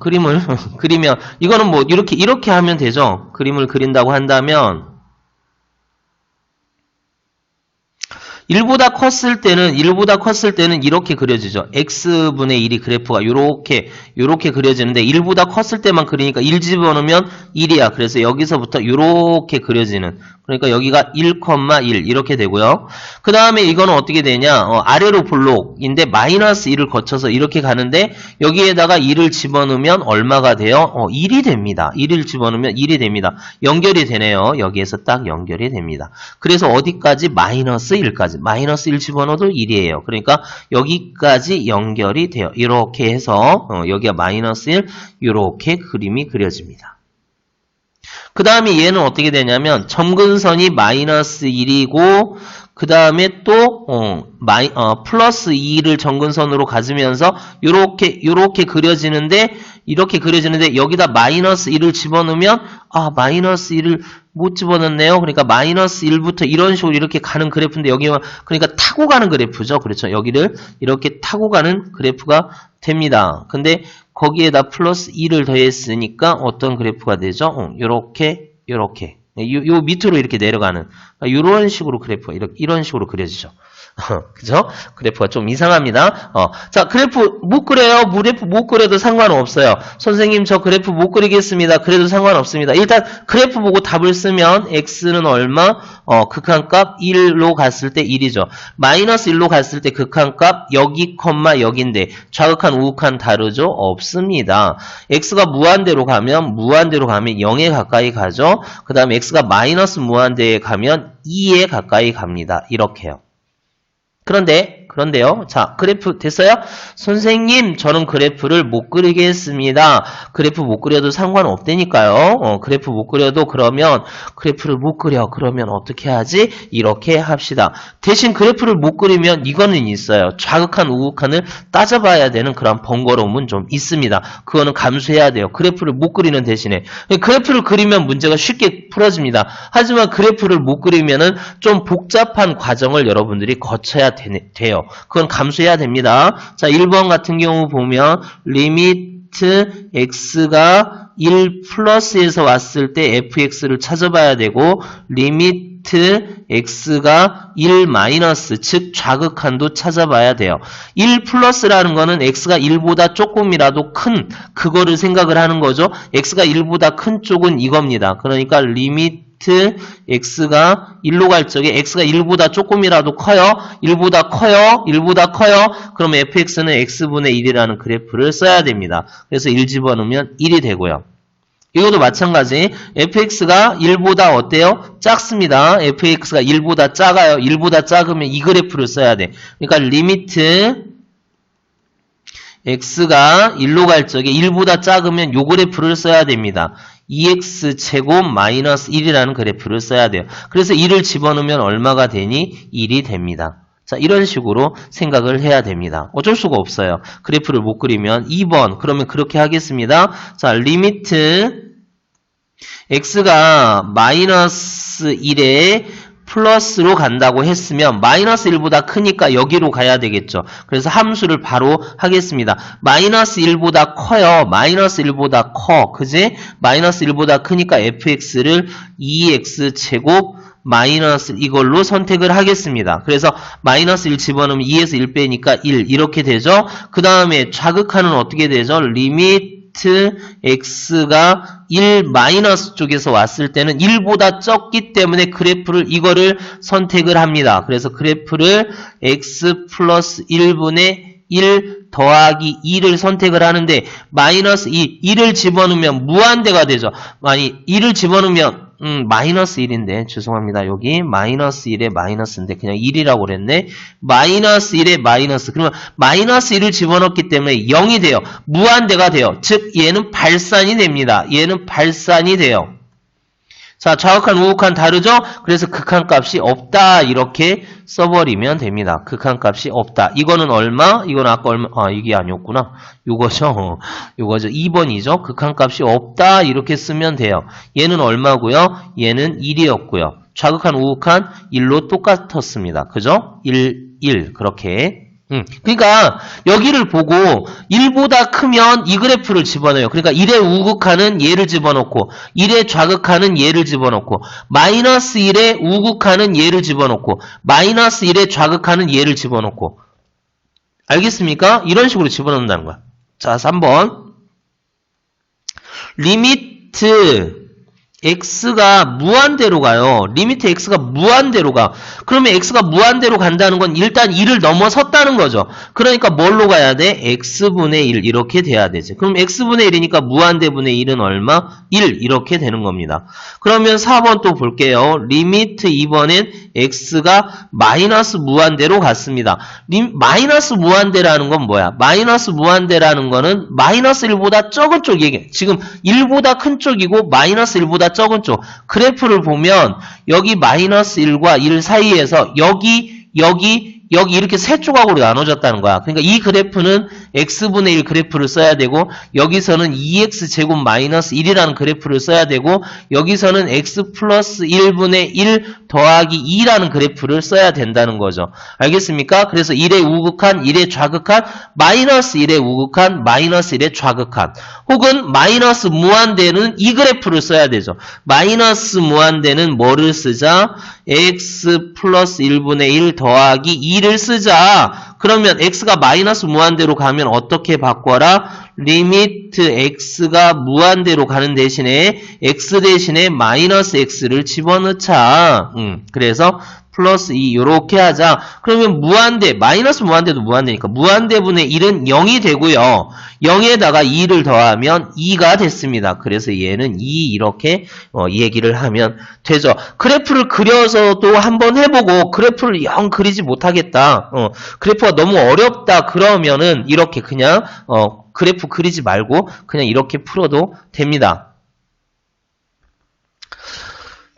그림을 그리면 이거는 뭐 이렇게 하면 되죠. 그림을 그린다고 한다면 1보다 컸을 때는 이렇게 그려지죠. x분의 1이 그래프가 요렇게 그려지는데 1보다 컸을 때만 그리니까 1 집어넣으면 1이야. 그래서 여기서부터 요렇게 그려지는, 그러니까 여기가 1,1 이렇게 되고요. 그 다음에 이거는 어떻게 되냐, 아래로 볼록인데 마이너스 1을 거쳐서 이렇게 가는데 여기에다가 1을 집어넣으면 얼마가 돼요? 1이 됩니다. 1을 집어넣으면 1이 됩니다. 연결이 되네요. 여기에서 딱 연결이 됩니다. 그래서 어디까지? 마이너스 1까지. 마이너스 1 집어넣어도 1이에요. 그러니까 여기까지 연결이 돼요. 이렇게 해서 여기가 마이너스 1, 이렇게 그림이 그려집니다. 그 다음에 얘는 어떻게 되냐면 점근선이 마이너스 1이고 그 다음에 또 플러스 2를 점근선으로 가지면서 요렇게 그려지는데 여기다 마이너스 1을 집어넣으면 마이너스 1을 못 집어넣네요. 그러니까 마이너스 1부터 이런 식으로 이렇게 가는 그래프인데 여기가 그러니까 타고 가는 그래프죠. 그렇죠. 여기를 이렇게 타고 가는 그래프가 됩니다. 근데 거기에다 플러스 2를 더했으니까 어떤 그래프가 되죠? 요렇게 요 밑으로 이렇게 내려가는 이런 식으로 그래프가 이런 식으로 그려지죠. 그죠? 그래프가 좀 이상합니다. 자, 그래프 못 그려요. 그래프 못 그려도 상관없어요. 선생님, 저 그래프 못 그리겠습니다. 그래도 상관없습니다. 일단 그래프 보고 답을 쓰면 x는 얼마? 극한값 1로 갔을 때 1이죠. 마이너스 1로 갔을 때 극한값 여기 컴마 여기인데 좌극한 우극한 다르죠? 없습니다. x가 무한대로 가면 0에 가까이 가죠. 그 다음에 x가 마이너스 무한대에 가면 2에 가까이 갑니다. 이렇게요. 그런데요. 자, 그래프 됐어요? 선생님, 저는 그래프를 못 그리겠습니다. 그래프 못 그려도 상관없다니까요. 그래프 못 그려도 그래프를 못 그려. 그러면 어떻게 하지? 이렇게 합시다. 대신 그래프를 못 그리면 이거는 있어요. 좌극한, 우극한을 따져봐야 되는 그런 번거로움은 좀 있습니다. 그거는 감수해야 돼요. 그래프를 못 그리는 대신에. 그래프를 그리면 문제가 쉽게 풀어집니다. 하지만 그래프를 못 그리면은 좀 복잡한 과정을 여러분들이 거쳐야 돼요. 그건 감수해야 됩니다. 자, 1번 같은 경우 보면 리미트 x가 1 플러스에서 왔을 때 fx를 찾아봐야 되고 리미트 x가 1 마이너스 즉 좌극한도 찾아봐야 돼요. 1 플러스라는 거는 x가 1보다 조금이라도 큰 그거를 생각을 하는 거죠. x가 1보다 큰 쪽은 이겁니다. 그러니까 리미트 x가 1로 갈 적에 x가 1보다 조금이라도 커요. 1보다 커요. 그럼 fx는 x분의 1이라는 그래프를 써야 됩니다. 그래서 1 집어넣으면 1이 되고요. 이것도 마찬가지. fx가 1보다 어때요? 작습니다. fx가 1보다 작아요. 1보다 작으면 이 그래프를 써야 돼. 그러니까 리미트 x가 1로 갈 적에 1보다 작으면 요 그래프를 써야 됩니다. 2x제곱 마이너스 1이라는 그래프를 써야 돼요. 그래서 1을 집어넣으면 얼마가 되니? 1이 됩니다. 자, 이런 식으로 생각을 해야 됩니다. 어쩔 수가 없어요. 그래프를 못 그리면 2번. 그러면 그렇게 하겠습니다. 자, 리미트 x가 마이너스 1에 플러스로 간다고 했으면 마이너스 1보다 크니까 여기로 가야 되겠죠. 그래서 함수를 바로 하겠습니다. 마이너스 1보다 커요. 마이너스 1보다 커. 그지? 마이너스 1보다 크니까 fx를 2x제곱 마이너스 이걸로 선택을 하겠습니다. 그래서 마이너스 1 집어넣으면 2에서 1 빼니까 1 이렇게 되죠. 그 다음에 좌극한은 어떻게 되죠? 리미트 x가 1 마이너스 쪽에서 왔을 때는 1보다 적기 때문에 이거를 선택을 합니다. 그래서 그래프를 x 플러스 1분의 1 더하기 2를 선택을 하는데 마이너스 2를 집어넣으면 무한대가 되죠. 2를 집어넣으면 마이너스 1인데 죄송합니다. 여기 마이너스 1에 마이너스인데 그냥 1이라고 그랬네. 마이너스 1에 마이너스. 그러면 마이너스 1을 집어넣기 때문에 0이 돼요. 무한대가 돼요. 즉 얘는 발산이 됩니다. 얘는 발산이 돼요. 자, 좌극한, 우극한 다르죠? 그래서 극한값이 없다 이렇게 써버리면 됩니다. 극한값이 없다. 이거는 얼마? 이건 아까 얼마? 이게 아니었구나. 요거죠. 2번이죠. 극한값이 없다 이렇게 쓰면 돼요. 얘는 얼마고요? 얘는 1이었고요. 좌극한, 우극한 1로 똑같았습니다. 그죠? 1 그렇게 그러니까 여기를 보고 1보다 크면 이 그래프를 집어넣어요. 그러니까 1에 우극하는 얘를 집어넣고 1에 좌극하는 얘를 집어넣고 마이너스 1에 우극하는 얘를 집어넣고 마이너스 1에 좌극하는 얘를 집어넣고 알겠습니까? 이런 식으로 집어넣는다는 거야. 자, 3번 리미트 x가 무한대로 가요. 리미트 x가 무한대로 가. 그러면 x가 무한대로 간다는 건 일단 1을 넘어섰다는 거죠. 그러니까 뭘로 가야 돼? x분의 1 이렇게 돼야 되지. 그럼 x분의 1이니까 무한대분의 1은 얼마? 1 이렇게 되는 겁니다. 그러면 4번 또 볼게요. 리미트 2번엔 x가 마이너스 무한대로 갔습니다. 마이너스 무한대라는 건 뭐야? 마이너스 무한대라는 거는 마이너스 1보다 적은 쪽 얘기해. 지금 1보다 큰 쪽이고 마이너스 1보다 적은 쪽. 그래프를 보면 여기 마이너스 1과 1 사이에서 여기 이렇게 세 조각으로 나눠졌다는 거야. 그러니까 이 그래프는 x분의 1 그래프를 써야 되고 여기서는 2x제곱 마이너스 1이라는 그래프를 써야 되고 여기서는 x 플러스 1분의 1 더하기 2라는 그래프를 써야 된다는 거죠. 알겠습니까? 그래서 1에 우극한, 1에 좌극한, 마이너스 1에 우극한, 마이너스 1에 좌극한 혹은 마이너스 무한대는 이 그래프를 써야 되죠. 마이너스 무한대는 뭐를 쓰자? x 플러스 1분의 1 더하기 2를 쓰자. 그러면 x가 마이너스 무한대로 가면 어떻게 바꿔라? 리미트 x가 무한대로 가는 대신에 x 대신에 마이너스 x를 집어넣자. 그래서 플러스 2 요렇게 하자. 그러면 무한대, 마이너스 무한대도 무한대니까 무한대분의 1은 0이 되고요. 0에다가 2를 더하면 2가 됐습니다. 그래서 얘는 2 이렇게 얘기를 하면 되죠. 그래프를 그려서도 한번 해보고 그래프를 영 그리지 못하겠다. 그래프가 너무 어렵다 그러면은 이렇게 그냥 그래프 그리지 말고 그냥 이렇게 풀어도 됩니다.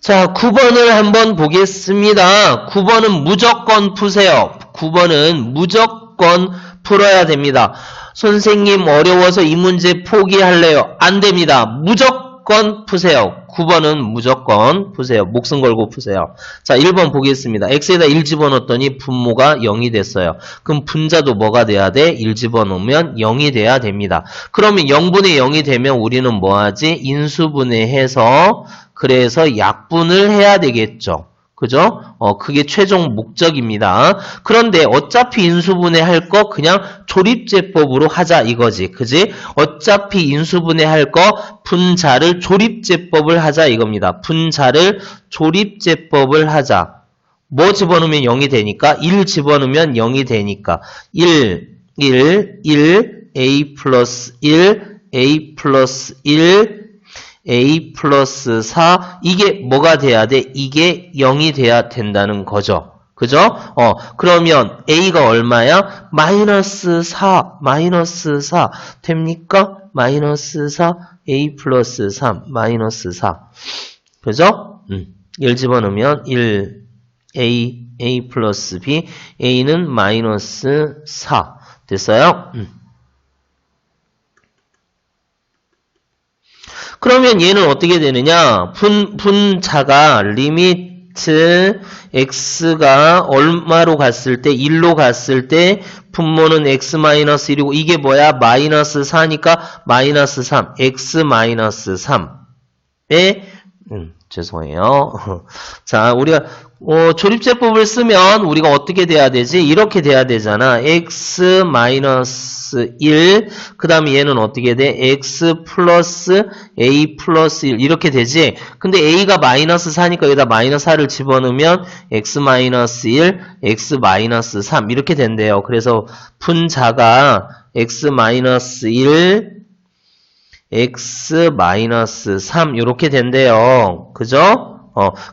자, 9번을 한번 보겠습니다. 9번은 무조건 푸세요. 9번은 무조건 풀어야 됩니다. 선생님 어려워서 이 문제 포기할래요. 안 됩니다. 무조건 푸세요. 9번은 무조건 푸세요. 목숨 걸고 푸세요. 자, 1번 보겠습니다. x에다 1 집어넣었더니 분모가 0이 됐어요. 그럼 분자도 뭐가 돼야 돼? 1 집어넣으면 0이 돼야 됩니다. 그러면 0분의 0이 되면 우리는 뭐하지? 인수분해해서 그래서 약분을 해야 되겠죠. 그죠? 그게 최종 목적입니다. 그런데 어차피 인수분해 할 거 그냥 조립제법으로 하자 이거지. 그지? 어차피 인수분해 할 거 분자를 조립제법을 하자 이겁니다. 분자를 조립제법을 하자. 뭐 집어넣으면 0이 되니까? 1 집어넣으면 0이 되니까. 1, a 플러스 1, a 플러스 1, a 플러스 4 이게 뭐가 돼야 돼? 이게 0이 돼야 된다는 거죠. 그죠? 그러면 a가 얼마야? 마이너스 4 됩니까? 마이너스 4 a 플러스 3 마이너스 4 그죠? 1 집어넣으면 1 a 플러스 b a는 마이너스 4 됐어요? 그러면 얘는 어떻게 되느냐? 분자가 리미트 x가 얼마로 갔을 때 1로 갔을 때 분모는 x-1이고 이게 뭐야? 마이너스 4니까 마이너스 3 x-3에 죄송해요. 자, 우리가 조립제법을 쓰면 우리가 어떻게 돼야 되지? 이렇게 돼야 되잖아. x-1 그 다음에 얘는 어떻게 돼? x 플러스 a 플러스 1 이렇게 되지? 근데 a가 마이너스 4니까 여기다 마이너스 4를 집어넣으면 x-1, x-3 이렇게 된대요. 그래서 분자가 x-1 x-3 이렇게 된대요. 그죠?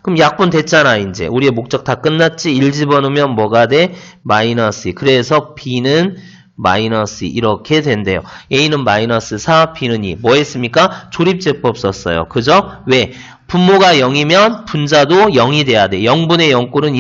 그럼 약분 됐잖아, 이제. 우리의 목적 다 끝났지? 1 집어넣으면 뭐가 돼? 마이너스 2. 그래서 b는 마이너스 2. 이렇게 된대요. a는 마이너스 4, b는 2. 뭐 했습니까? 조립제법 썼어요. 그죠? 왜? 분모가 0이면 분자도 0이 돼야 돼. 0분의 0꼴은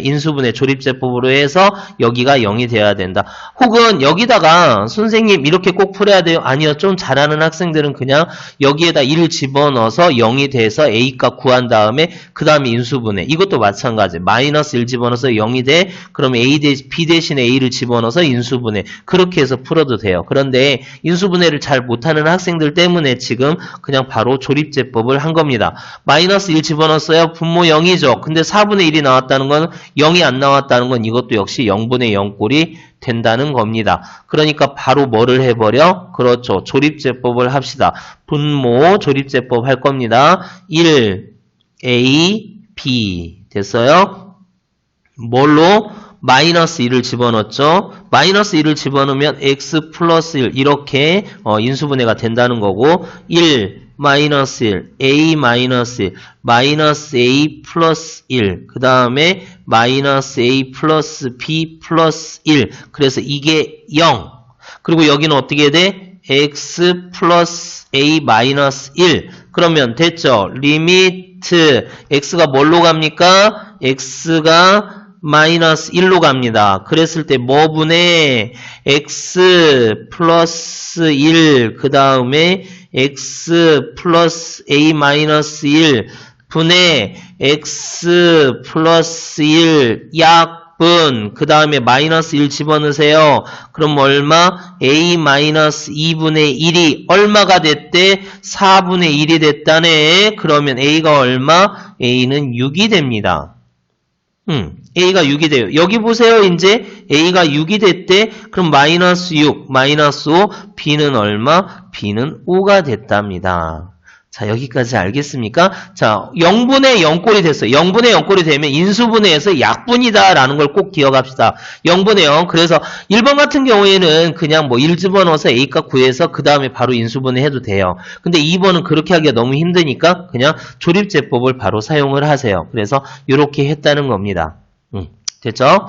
인수분해 조립제법으로 해서 여기가 0이 돼야 된다. 혹은 여기다가 선생님 이렇게 꼭 풀어야 돼요? 아니요. 좀 잘하는 학생들은 그냥 여기에다 1을 집어넣어서 0이 돼서 A값 구한 다음에 그 다음에 인수분해. 이것도 마찬가지. 마이너스 1 집어넣어서 0이 돼. 그럼 B 대신에 A를 집어넣어서 인수분해. 그렇게 해서 풀어도 돼요. 그런데 인수분해를 잘 못하는 학생들 때문에 지금 그냥 바로 조립제법을 한 겁니다. 마이너스 1 집어넣었어요. 분모 0이죠. 근데 4분의 1이 나왔다는 건 0이 안 나왔다는 건 이것도 역시 0분의 0꼴이 된다는 겁니다. 그러니까 바로 뭐를 해버려? 그렇죠. 조립제법을 합시다. 분모 조립제법 할 겁니다. 1, A, B 됐어요? 뭘로? 마이너스 1을 집어넣었죠. 마이너스 1을 집어넣으면 x 플러스 1 이렇게 인수분해가 된다는 거고 1 마이너스 1, a 마이너스 1, 마이너스 a 플러스 1, 그 다음에 마이너스 a 플러스 b 플러스 1. 그래서 이게 0. 그리고 여기는 어떻게 돼? x 플러스 a 마이너스 1. 그러면 됐죠? 리미트 x가 뭘로 갑니까? x가 마이너스 1로 갑니다. 그랬을 때 뭐분의 x 플러스 1 그 다음에 x 플러스 a 마이너스 1 분의 x 플러스 1 약분 그 다음에 마이너스 1 집어넣으세요. 그럼 얼마? a 마이너스 2분의 1이 얼마가 됐대? 4분의 1이 됐다네. 그러면 a가 얼마? a는 6이 됩니다. A가 6이 돼요. 여기 보세요. 이제 A가 6이 됐대. 그럼 마이너스 6, 마이너스 5, B는 얼마? B는 5가 됐답니다. 자, 여기까지 알겠습니까? 자, 0분의 0꼴이 됐어요. 0분의 0꼴이 되면 인수분해에서 약분이다 라는 걸 꼭 기억합시다. 0분의 0. 그래서 1번 같은 경우에는 그냥 뭐 1 집어넣어서 A값 구해서 그 다음에 바로 인수분해 해도 돼요. 근데 2번은 그렇게 하기가 너무 힘드니까 그냥 조립제법을 바로 사용을 하세요. 그래서 이렇게 했다는 겁니다. 됐죠?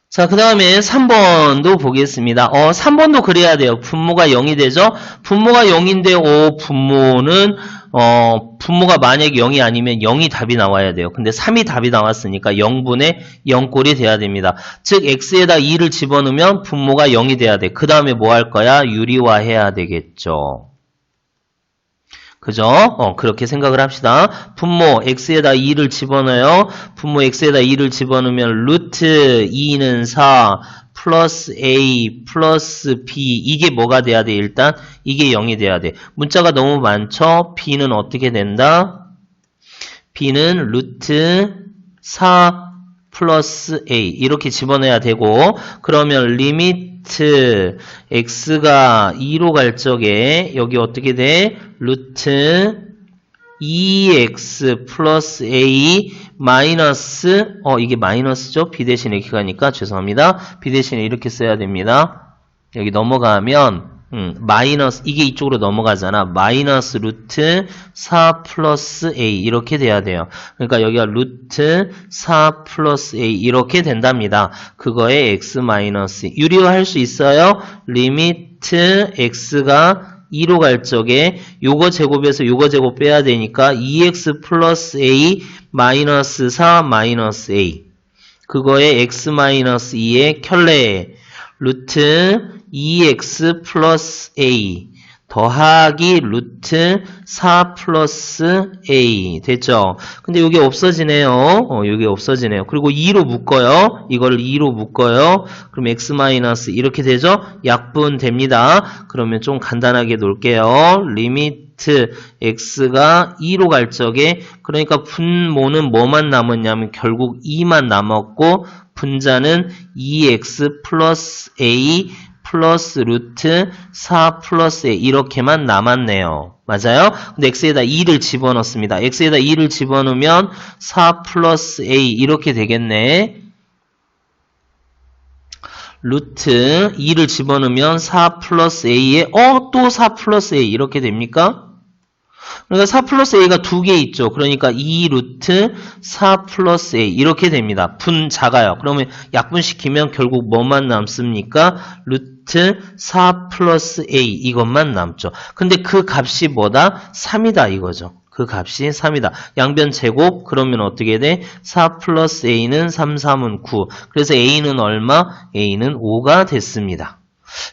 자, 그 다음에 3번도 보겠습니다. 3번도 그래야 돼요. 분모가 0이 되죠? 분모가 0인데, 분모는, 분모가 만약에 0이 아니면 0이 답이 나와야 돼요. 근데 3이 답이 나왔으니까 0분의 0꼴이 돼야 됩니다. 즉, x에다 2를 집어넣으면 분모가 0이 돼야 돼. 그 다음에 뭐 할 거야? 유리화 해야 되겠죠. 그죠? 그렇게 생각을 합시다. 분모 x에다 2를 집어넣어요. 분모 x에다 2를 집어넣으면 루트 2는 4 플러스 a 플러스 b 이게 뭐가 돼야 돼? 일단 이게 0이 돼야 돼. 문자가 너무 많죠? b는 어떻게 된다? b는 루트 4 플러스 a 이렇게 집어넣어야 되고 그러면 리미트 x가 2로 갈 적에 여기 어떻게 돼? 루트 2x 플러스 a 마이너스 이게 마이너스죠? b 대신에 이렇게 가니까 죄송합니다. b 대신에 이렇게 써야 됩니다. 여기 넘어가면 마이너스 이게 이쪽으로 넘어가잖아. 마이너스 루트 4 플러스 a 이렇게 돼야 돼요. 그러니까 여기가 루트 4 플러스 a 이렇게 된답니다. 그거에 x 마이너스 유리화 할 수 있어요. 리미트 x가 2로 갈 적에 요거 제곱에서 요거 제곱 빼야 되니까 2x 플러스 a 마이너스 4 마이너스 a 그거에 x 마이너스 2의 켤레 루트 2x 플러스 a 더하기 루트 4 플러스 a 됐죠? 근데 이게 없어지네요. 이게 없어지네요. 그리고 2로 묶어요. 이걸 2로 묶어요. 그럼 x 마이너스 이렇게 되죠? 약분 됩니다. 그러면 좀 간단하게 놓을게요. 리미트 x가 2로 갈 적에 그러니까 분모는 뭐만 남았냐면 결국 2만 남았고 분자는 2x 플러스 a 플러스 루트 4 플러스 a 이렇게만 남았네요. 맞아요? 근데 x에다 2를 집어넣습니다. x에다 2를 집어넣으면 4 플러스 a 이렇게 되겠네. 루트 2를 집어넣으면 4 플러스 a에 또 4 플러스 a 이렇게 됩니까? 그러니까 4 플러스 a가 두 개 있죠. 그러니까 2 루트 4 플러스 a 이렇게 됩니다. 분 작아요. 그러면 약분시키면 결국 뭐만 남습니까? 루트 4 플러스 a 이것만 남죠. 근데 그 값이 뭐다? 3이다 이거죠. 그 값이 3이다. 양변 제곱 그러면 어떻게 돼? 4 플러스 a는 3, 3은 9. 그래서 a는 얼마? a는 5가 됐습니다.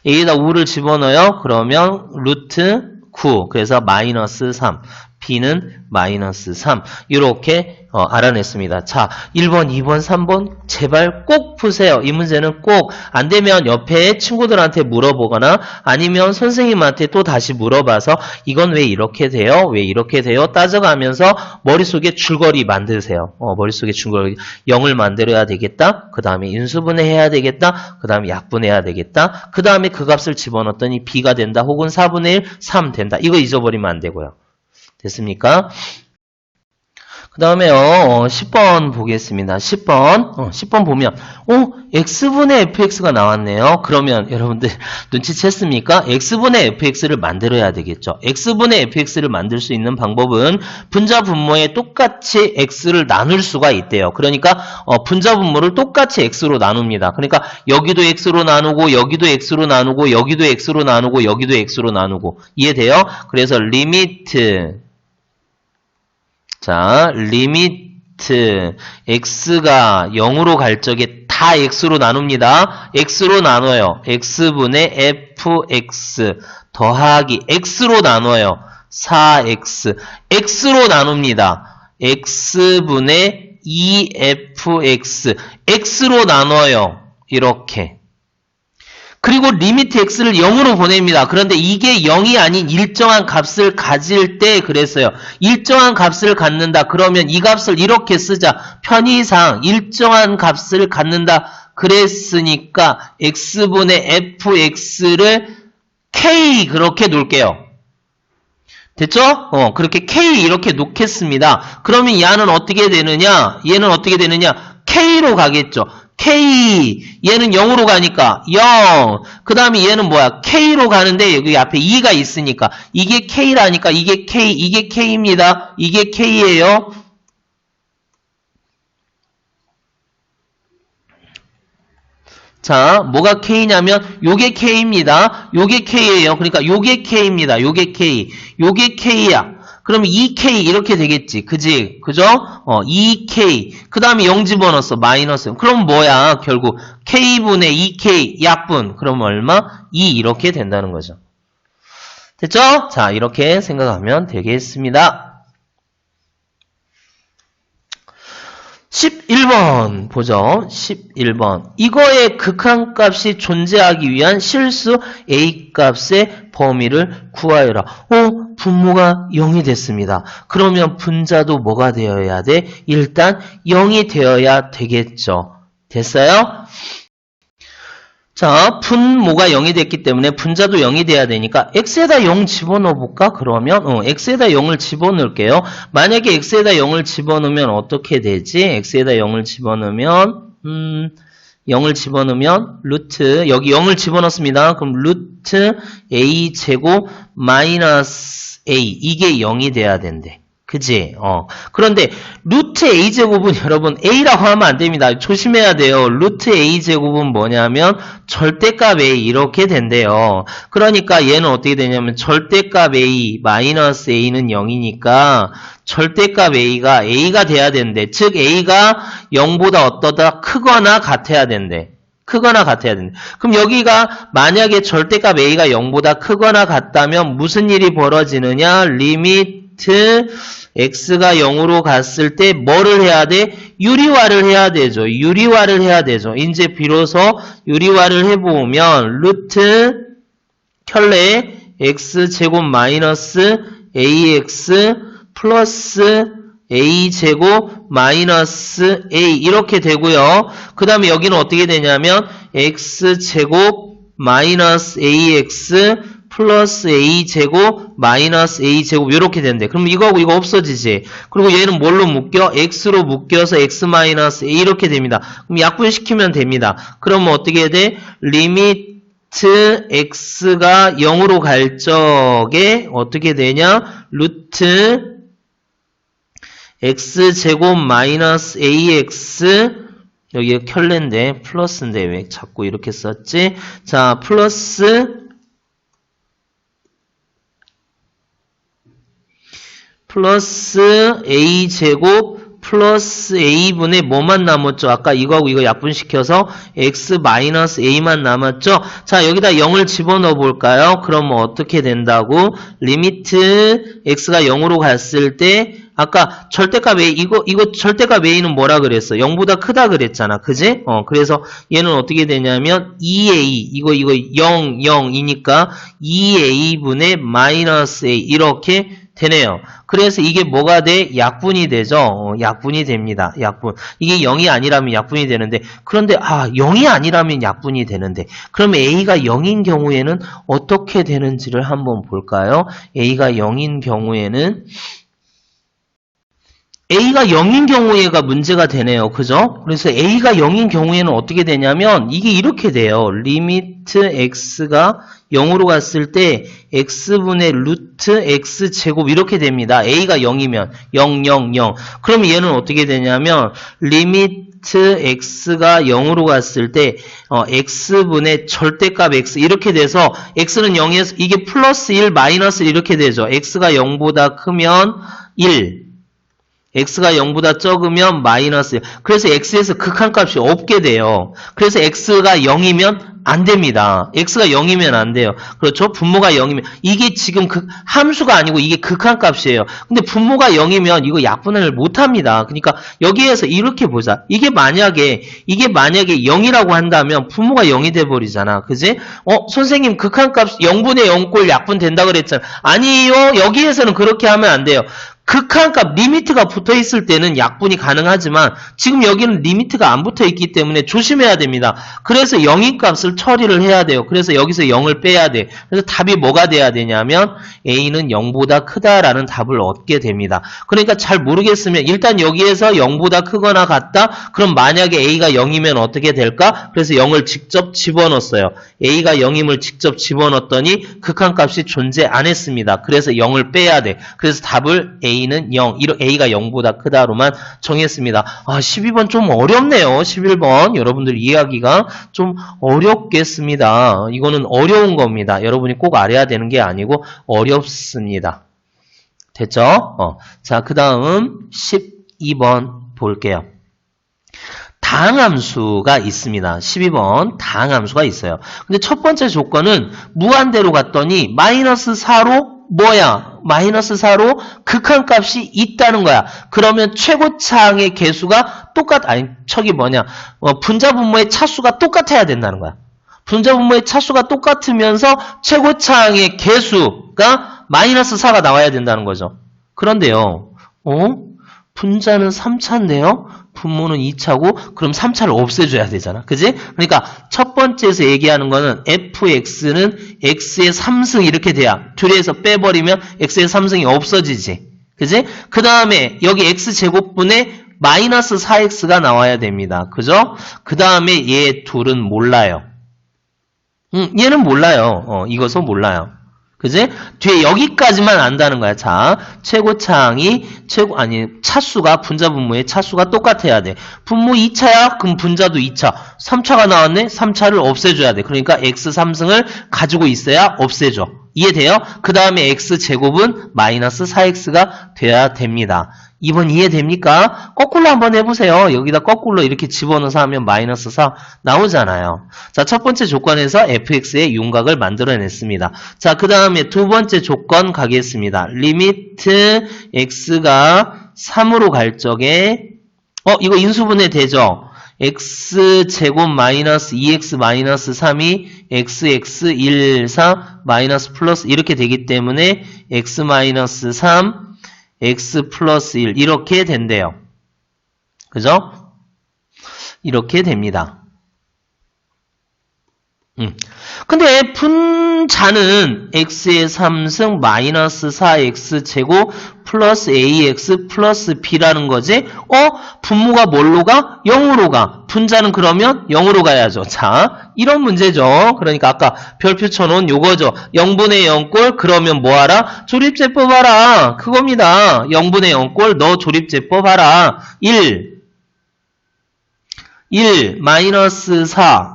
a에다 5를 집어넣어요. 그러면 루트 9. 그래서 마이너스 3. b는 마이너스 3. 이렇게 알아냈습니다. 자, 1번, 2번, 3번 제발 꼭 푸세요. 이 문제는 꼭 안 되면 옆에 친구들한테 물어보거나 아니면 선생님한테 또 다시 물어봐서 이건 왜 이렇게 돼요? 왜 이렇게 돼요? 따져가면서 머릿속에 줄거리 만드세요. 머릿속에 줄거리 0을 만들어야 되겠다. 그 다음에 인수분해해야 되겠다. 그 다음에 약분해야 되겠다. 그 다음에 그 값을 집어넣었더니 b가 된다. 혹은 4분의 1, 3 된다. 이거 잊어버리면 안 되고요. 됐습니까? 그 다음에요, 10번 보겠습니다. 10번 보면, x분의 fx가 나왔네요. 그러면 여러분들 눈치챘습니까? x분의 fx를 만들어야 되겠죠. x분의 fx를 만들 수 있는 방법은 분자 분모에 똑같이 x를 나눌 수가 있대요. 그러니까, 분자 분모를 똑같이 x로 나눕니다. 그러니까, 여기도 x로 나누고, 여기도 x로 나누고, 여기도 x로 나누고, 여기도 x로 나누고. 이해돼요? 그래서 리미트, 자, 리미트 x가 0으로 갈 적에 다 x로 나눕니다. x로 나눠요. x분의 fx 더하기 x로 나눠요. 4x x로 나눕니다. x분의 2fx x로 나눠요. 이렇게. 그리고 리미트 x를 0으로 보냅니다. 그런데 이게 0이 아닌 일정한 값을 가질 때 그랬어요. 일정한 값을 갖는다. 그러면 이 값을 이렇게 쓰자. 편의상 일정한 값을 갖는다. 그랬으니까 x분의 fx를 k 그렇게 놓을게요. 됐죠? 그렇게 k 이렇게 놓겠습니다. 그러면 얘는 어떻게 되느냐? 얘는 어떻게 되느냐? k로 가겠죠. K, 얘는 0으로 가니까 0. 그 다음에 얘는 뭐야? K로 가는데 여기 앞에 2가 있으니까 이게 K라니까 이게 K, 이게 K입니다. 이게 K예요. 자, 뭐가 K냐면 요게 K입니다. 요게 K예요. 그러니까 요게 K입니다. 요게 K. 요게 K야. 그러면 2K 이렇게 되겠지. 그지? 그죠? 2K. 그 다음에 0 집어넣었어. 마이너스. 그럼 뭐야? 결국 K분의 2K 약분. 그럼 얼마? 2 이렇게 된다는 거죠. 됐죠? 자, 이렇게 생각하면 되겠습니다. 11번 보죠. 11번. 이거의 극한값이 존재하기 위한 실수 A값의 범위를 구하여라. 분모가 0이 됐습니다. 그러면 분자도 뭐가 되어야 돼? 일단 0이 되어야 되겠죠. 됐어요? 자, 분모가 0이 됐기 때문에 분자도 0이 돼야 되니까 x에다 0 집어넣어 볼까? 그러면 x에다 0을 집어넣을게요. 만약에 x에다 0을 집어넣으면 어떻게 되지? x에다 0을 집어넣으면 0을 집어넣으면 루트 여기 0을 집어넣습니다. 그럼 루트 a 제곱 마이너스 a 이게 0이 돼야 된대. 그지? 그런데 루트 a제곱은 여러분 a라고 하면 안 됩니다. 조심해야 돼요. 루트 a제곱은 뭐냐면 절대값 a 이렇게 된대요. 그러니까 얘는 어떻게 되냐면 절대값 a 마이너스 a는 0이니까 절대값 a가 돼야 된대. 즉 a가 0보다 어떠다 크거나 같아야 된대. 크거나 같아야 된대. 그럼 여기가 만약에 절대값 a가 0보다 크거나 같다면 무슨 일이 벌어지느냐? 리미트 x가 0으로 갔을 때 뭐를 해야 돼? 유리화를 해야 되죠. 유리화를 해야 되죠. 이제 비로소 유리화를 해보면 루트 켤레 x제곱 마이너스 ax 플러스 a제곱 마이너스 a 이렇게 되고요. 그 다음에 여기는 어떻게 되냐면 x제곱 마이너스 ax 플러스 a제곱 마이너스 a제곱 이렇게 된대. 그럼 이거하고 이거 없어지지. 그리고 얘는 뭘로 묶여? x로 묶여서 x 마이너스 a 이렇게 됩니다. 그럼 약분시키면 됩니다. 그러면 어떻게 돼? 리미트 x가 0으로 갈 적에 어떻게 되냐? 루트 x제곱 마이너스 ax 여기가 켤레인데 플러스인데 왜 자꾸 이렇게 썼지? 자, 플러스 플러스 a제곱 플러스 a분의 뭐만 남았죠? 아까 이거하고 이거 약분시켜서 x 마이너스 a만 남았죠? 자, 여기다 0을 집어넣어 볼까요? 그럼 어떻게 된다고? 리미트 x가 0으로 갔을 때 아까 절대값 a, 이거 절대값 a는 뭐라 그랬어? 0보다 크다 그랬잖아. 그지? 그래서 얘는 어떻게 되냐면 2a, 이거 0, 0이니까 2a분의 마이너스 a 이렇게 되네요. 그래서 이게 뭐가 돼? 약분이 되죠? 약분이 됩니다. 약분. 이게 0이 아니라면 약분이 되는데, 그런데, 0이 아니라면 약분이 되는데, 그럼 A가 0인 경우에는 어떻게 되는지를 한번 볼까요? A가 0인 경우에는, A가 0인 경우에가 문제가 되네요. 그죠? 그래서 A가 0인 경우에는 어떻게 되냐면 이게 이렇게 돼요. 리미트 x가 0으로 갔을 때 x분의 루트 x제곱 이렇게 됩니다. A가 0이면 0, 0, 0. 그럼 얘는 어떻게 되냐면 리미트 x가 0으로 갔을 때 x분의 절대값 x 이렇게 돼서 x는 0에서 이게 플러스 1 마이너스 1 이렇게 되죠. x가 0보다 크면 1. x가 0보다 적으면 마이너스 1. 그래서 x에서 극한값이 없게 돼요. 그래서 x가 0이면 안 됩니다. x가 0이면 안 돼요. 그렇죠? 분모가 0이면 이게 지금 함수가 아니고 이게 극한값이에요. 근데 분모가 0이면 이거 약분을 못 합니다. 그러니까 여기에서 이렇게 보자. 이게 만약에 0이라고 한다면 분모가 0이 돼 버리잖아. 그지? 선생님 극한값 0분의 0꼴 약분 된다 그랬잖아. 아니에요. 여기에서는 그렇게 하면 안 돼요. 극한값 리미트가 붙어있을 때는 약분이 가능하지만 지금 여기는 리미트가 안 붙어있기 때문에 조심해야 됩니다. 그래서 0인 값을 처리를 해야 돼요. 그래서 여기서 0을 빼야 돼. 그래서 답이 뭐가 돼야 되냐면 A는 0보다 크다라는 답을 얻게 됩니다. 그러니까 잘 모르겠으면 일단 여기에서 0보다 크거나 같다? 그럼 만약에 A가 0이면 어떻게 될까? 그래서 0을 직접 집어넣었어요. A가 0임을 직접 집어넣었더니 극한값이 존재 안 했습니다. 그래서 0을 빼야 돼. 그래서 답을 A는 0, A가 0보다 크다로만 정했습니다. 12번 좀 어렵네요. 11번 여러분들 이해하기가 좀 어렵겠습니다. 이거는 어려운 겁니다. 여러분이 꼭 알아야 되는 게 아니고 어렵습니다. 됐죠? 자, 그 다음 12번 볼게요. 다항함수가 있습니다. 12번 다항함수가 있어요. 근데 첫 번째 조건은 무한대로 갔더니 마이너스 4로 마이너스 4로 극한값이 있다는 거야. 그러면 최고차항의 개수가 분자분모의 차수가 똑같아야 된다는 거야. 분자분모의 차수가 똑같으면서 최고차항의 개수가 마이너스 4가 나와야 된다는 거죠. 그런데요, 분자는 3차인데요? 분모는 2차고 그럼 3차를 없애줘야 되잖아. 그지? 그러니까 첫 번째에서 얘기하는 거는 fx는 x의 3승 이렇게 돼야 둘이에서 빼버리면 x의 3승이 없어지지. 그지? 그 다음에 여기 x제곱분의 마이너스 4x가 나와야 됩니다. 그죠? 그 다음에 얘 둘은 몰라요. 얘는 몰라요. 이것은 몰라요. 그지? 뒤에 여기까지만 안다는 거야. 자, 차수가, 분자분모의 차수가 똑같아야 돼. 분모 2차야? 그럼 분자도 2차. 3차가 나왔네? 3차를 없애줘야 돼. 그러니까 x 3승을 가지고 있어야 없애줘. 이해돼요? 그 다음에 x제곱은 마이너스 4x가 돼야 됩니다. 2번 이해됩니까? 거꾸로 한번 해보세요. 여기다 거꾸로 이렇게 집어넣어서 하면 마이너스 4 나오잖아요. 자, 첫 번째 조건에서 fx의 윤곽을 만들어냈습니다. 자, 그 다음에 두 번째 조건 가겠습니다. 리미트 x가 3으로 갈 적에 이거 인수분해 되죠? x제곱 마이너스 2x 마이너스 3이 xx 1, 4 마이너스 플러스 이렇게 되기 때문에 x 마이너스 3 x 플러스 1 이렇게 된대요. 그죠? 이렇게 됩니다. 근데 분자는 x의 3승 마이너스 4x제곱 플러스 ax 플러스 b라는 거지? 분모가 뭘로 가? 0으로 가. 분자는 그러면 0으로 가야죠. 자, 이런 문제죠. 그러니까 아까 별표 쳐놓은 요거죠. 0분의 0꼴 그러면 뭐하라? 조립제법 하라. 그겁니다. 0분의 0꼴 너 조립제법 하라. 1 마이너스 4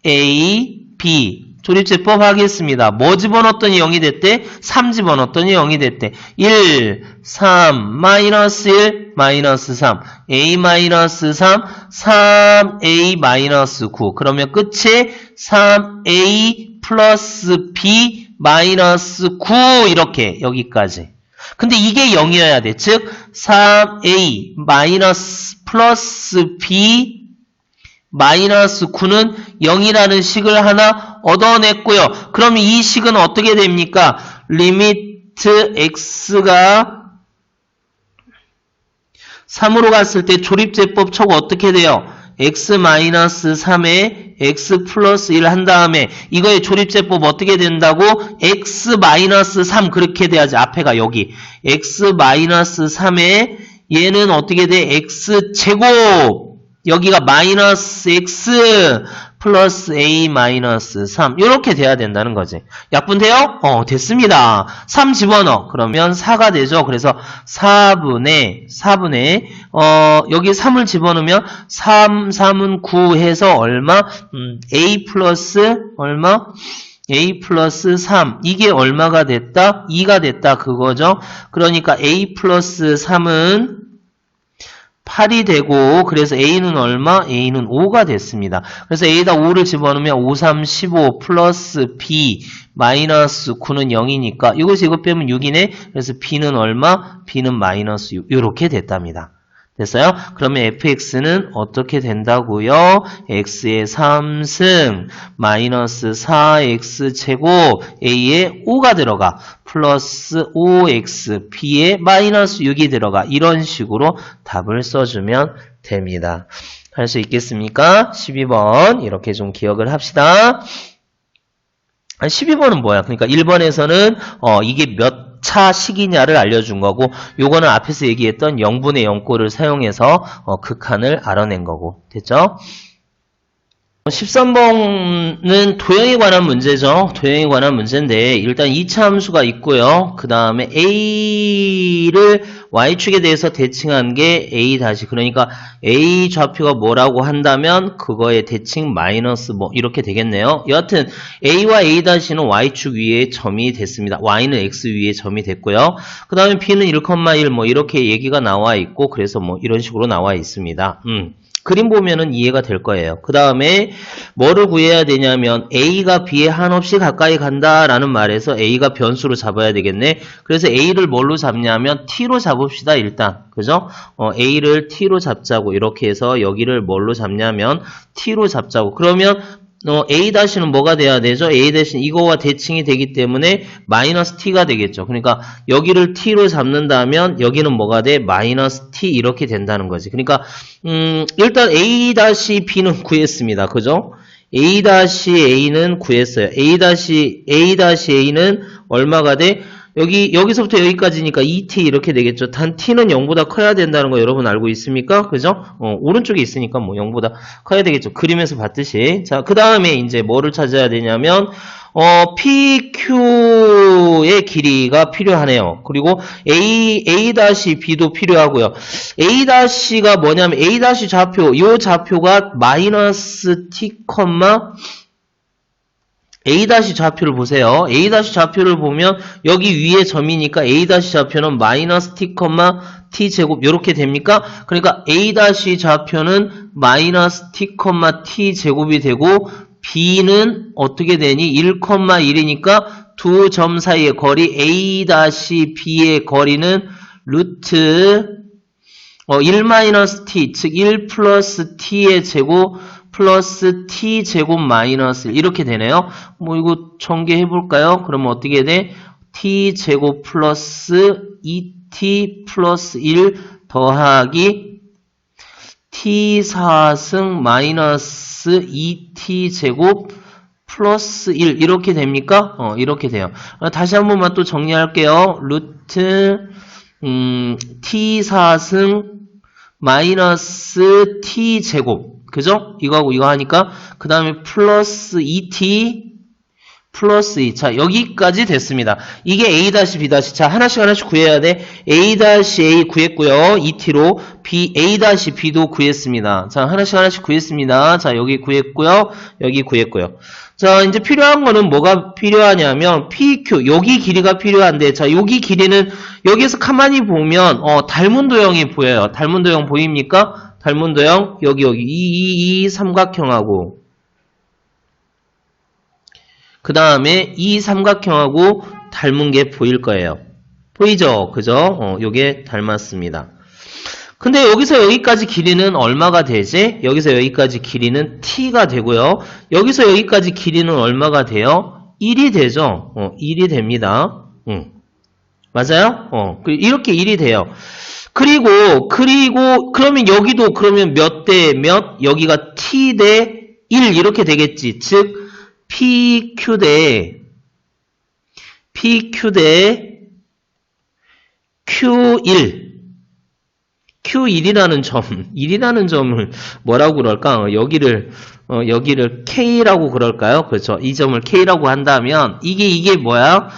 a b 조립제법 하겠습니다. 뭐 집어넣었더니 0이 됐대? 3 집어넣었더니 0이 됐대. 1, 3, 마이너스 1, 마이너스 3, a 마이너스 3, 3a 마이너스 9. 그러면 끝이 3a 플러스 b 마이너스 9 이렇게 여기까지. 근데 이게 0이어야 돼. 즉 3a 마이너스 플러스 b 마이너스 9는 0이라는 식을 하나 얻어냈고요. 그럼 이 식은 어떻게 됩니까? 리미트 x가 3으로 갔을 때 조립제법 촉 어떻게 돼요? x-3에 x 플러스 1 한 다음에 이거의 조립제법 어떻게 된다고? x-3 그렇게 돼야지. 앞에가 여기 x-3에 얘는 어떻게 돼? x제곱 여기가 마이너스 x 플러스 a 마이너스 3 이렇게 돼야 된다는 거지. 약분돼요? 됐습니다. 3 집어넣어. 그러면 4가 되죠. 그래서 4분의 여기 3을 집어넣으면 3은 9 해서 얼마? a 플러스 얼마? a 플러스 3 이게 얼마가 됐다? 2가 됐다 그거죠. 그러니까 a 플러스 3은 8이 되고 그래서 a는 얼마? a는 5가 됐습니다. 그래서 a에다 5를 집어넣으면 5, 3, 15 플러스 b 마이너스 9는 0이니까 이것이 이거 빼면 6이네. 그래서 b는 얼마? b는 마이너스 6 이렇게 됐답니다. 됐어요? 그러면 fx는 어떻게 된다고요? x의 3승 마이너스 4x제곱 a에 5가 들어가 플러스 5x b에 마이너스 6이 들어가 이런 식으로 답을 써주면 됩니다. 할 수 있겠습니까? 12번 이렇게 좀 기억을 합시다. 12번은 뭐야? 그러니까 1번에서는 이게 몇 차식이냐를 알려준 거고 요거는 앞에서 얘기했던 0분의 0꼴을 사용해서 극한을 알아낸 거고 됐죠? 13번은 도형에 관한 문제죠. 도형에 관한 문제인데 일단 2차 함수가 있고요. 그 다음에 a를 y축에 대해서 대칭한 게 a 다시 그러니까 a 좌표가 뭐라고 한다면 그거의 대칭 마이너스 뭐 이렇게 되겠네요. 여하튼 a와 a 다시는 y축 위에 점이 됐습니다. y는 x 위에 점이 됐고요. 그 다음에 b는 1,1 뭐 이렇게 얘기가 나와 있고 그래서 뭐 이런 식으로 나와 있습니다. 그림 보면은 이해가 될 거예요. 그 다음에 뭐를 구해야 되냐면 A가 B에 한없이 가까이 간다라는 말에서 A가 변수로 잡아야 되겠네. 그래서 A를 뭘로 잡냐면 T로 잡읍시다 일단. 그죠? A를 T로 잡자고 이렇게 해서 여기를 뭘로 잡냐면 T로 잡자고. 그러면 A-는 뭐가 돼야 되죠? A- 이거와 대칭이 되기 때문에 마이너스 T가 되겠죠. 그러니까 여기를 T로 잡는다면 여기는 뭐가 돼? 마이너스 T 이렇게 된다는 거지. 그러니까 일단 A-B는 구했습니다. 그죠? A-A는 구했어요. A-A는 얼마가 돼? 여기서부터 여기까지니까 2t 이렇게 되겠죠. 단 t는 0보다 커야 된다는 거 여러분 알고 있습니까? 그죠? 오른쪽에 있으니까 뭐 0보다 커야 되겠죠. 그림에서 봤듯이. 자, 그 다음에 이제 뭐를 찾아야 되냐면, PQ의 길이가 필요하네요. 그리고 A-B도 필요하고요. A-가 뭐냐면 A- 좌표, 요 좌표가 마이너스 t, A- 좌표를 보세요. A- 좌표를 보면 여기 위에 점이니까 A- 좌표는 마이너스 t, t 제곱 이렇게 됩니까? 그러니까 A- 좌표는 마이너스 t, t 제곱이 되고 B는 어떻게 되니? 1,1이니까 두 점 사이의 거리 A-B의 거리는 루트 1-t 즉 1 플러스 t의 제곱 플러스 t 제곱 마이너스 1 이렇게 되네요. 뭐 이거 전개해 볼까요? 그러면 어떻게 돼? t 제곱 플러스 2t 플러스 1 더하기 t 4승 마이너스 2t 제곱 플러스 1 이렇게 됩니까? 이렇게 돼요. 다시 한 번만 또 정리할게요. 루트 t 4승 마이너스 t 제곱 그죠? 이거하고 이거 하니까 그 다음에 플러스 2t 플러스 2. 자, 여기까지 됐습니다. 이게 A-B. 자, 하나씩 구해야 돼. A-A 구했고요. ET로 A-B도 구했습니다. 자, 하나씩 구했습니다. 자, 여기 구했고요. 여기 구했고요. 자, 이제 필요한 거는 뭐가 필요하냐면 PQ. 여기 길이가 필요한데, 자, 여기 길이는 여기서 가만히 보면 닮은 도형이 보여요. 닮은 도형 보입니까? 닮은 도형 여기 이 삼각형하고 그 다음에 이 삼각형하고 닮은 게 보일 거예요. 보이죠? 그죠? 요게 닮았습니다. 근데 여기서 여기까지 길이는 얼마가 되지? 여기서 여기까지 길이는 t가 되고요. 여기서 여기까지 길이는 얼마가 돼요? 1이 되죠? 1이 됩니다. 맞아요? 이렇게 1이 돼요. 그리고 그러면 여기도 그러면 몇 대 몇? 여기가 t 대 1 이렇게 되겠지. 즉 PQ 대 Q1 1이라는 점을 뭐라고 그럴까? 여기를 K라고 그럴까요? 그렇죠. 이 점을 K라고 한다면 이게 뭐야?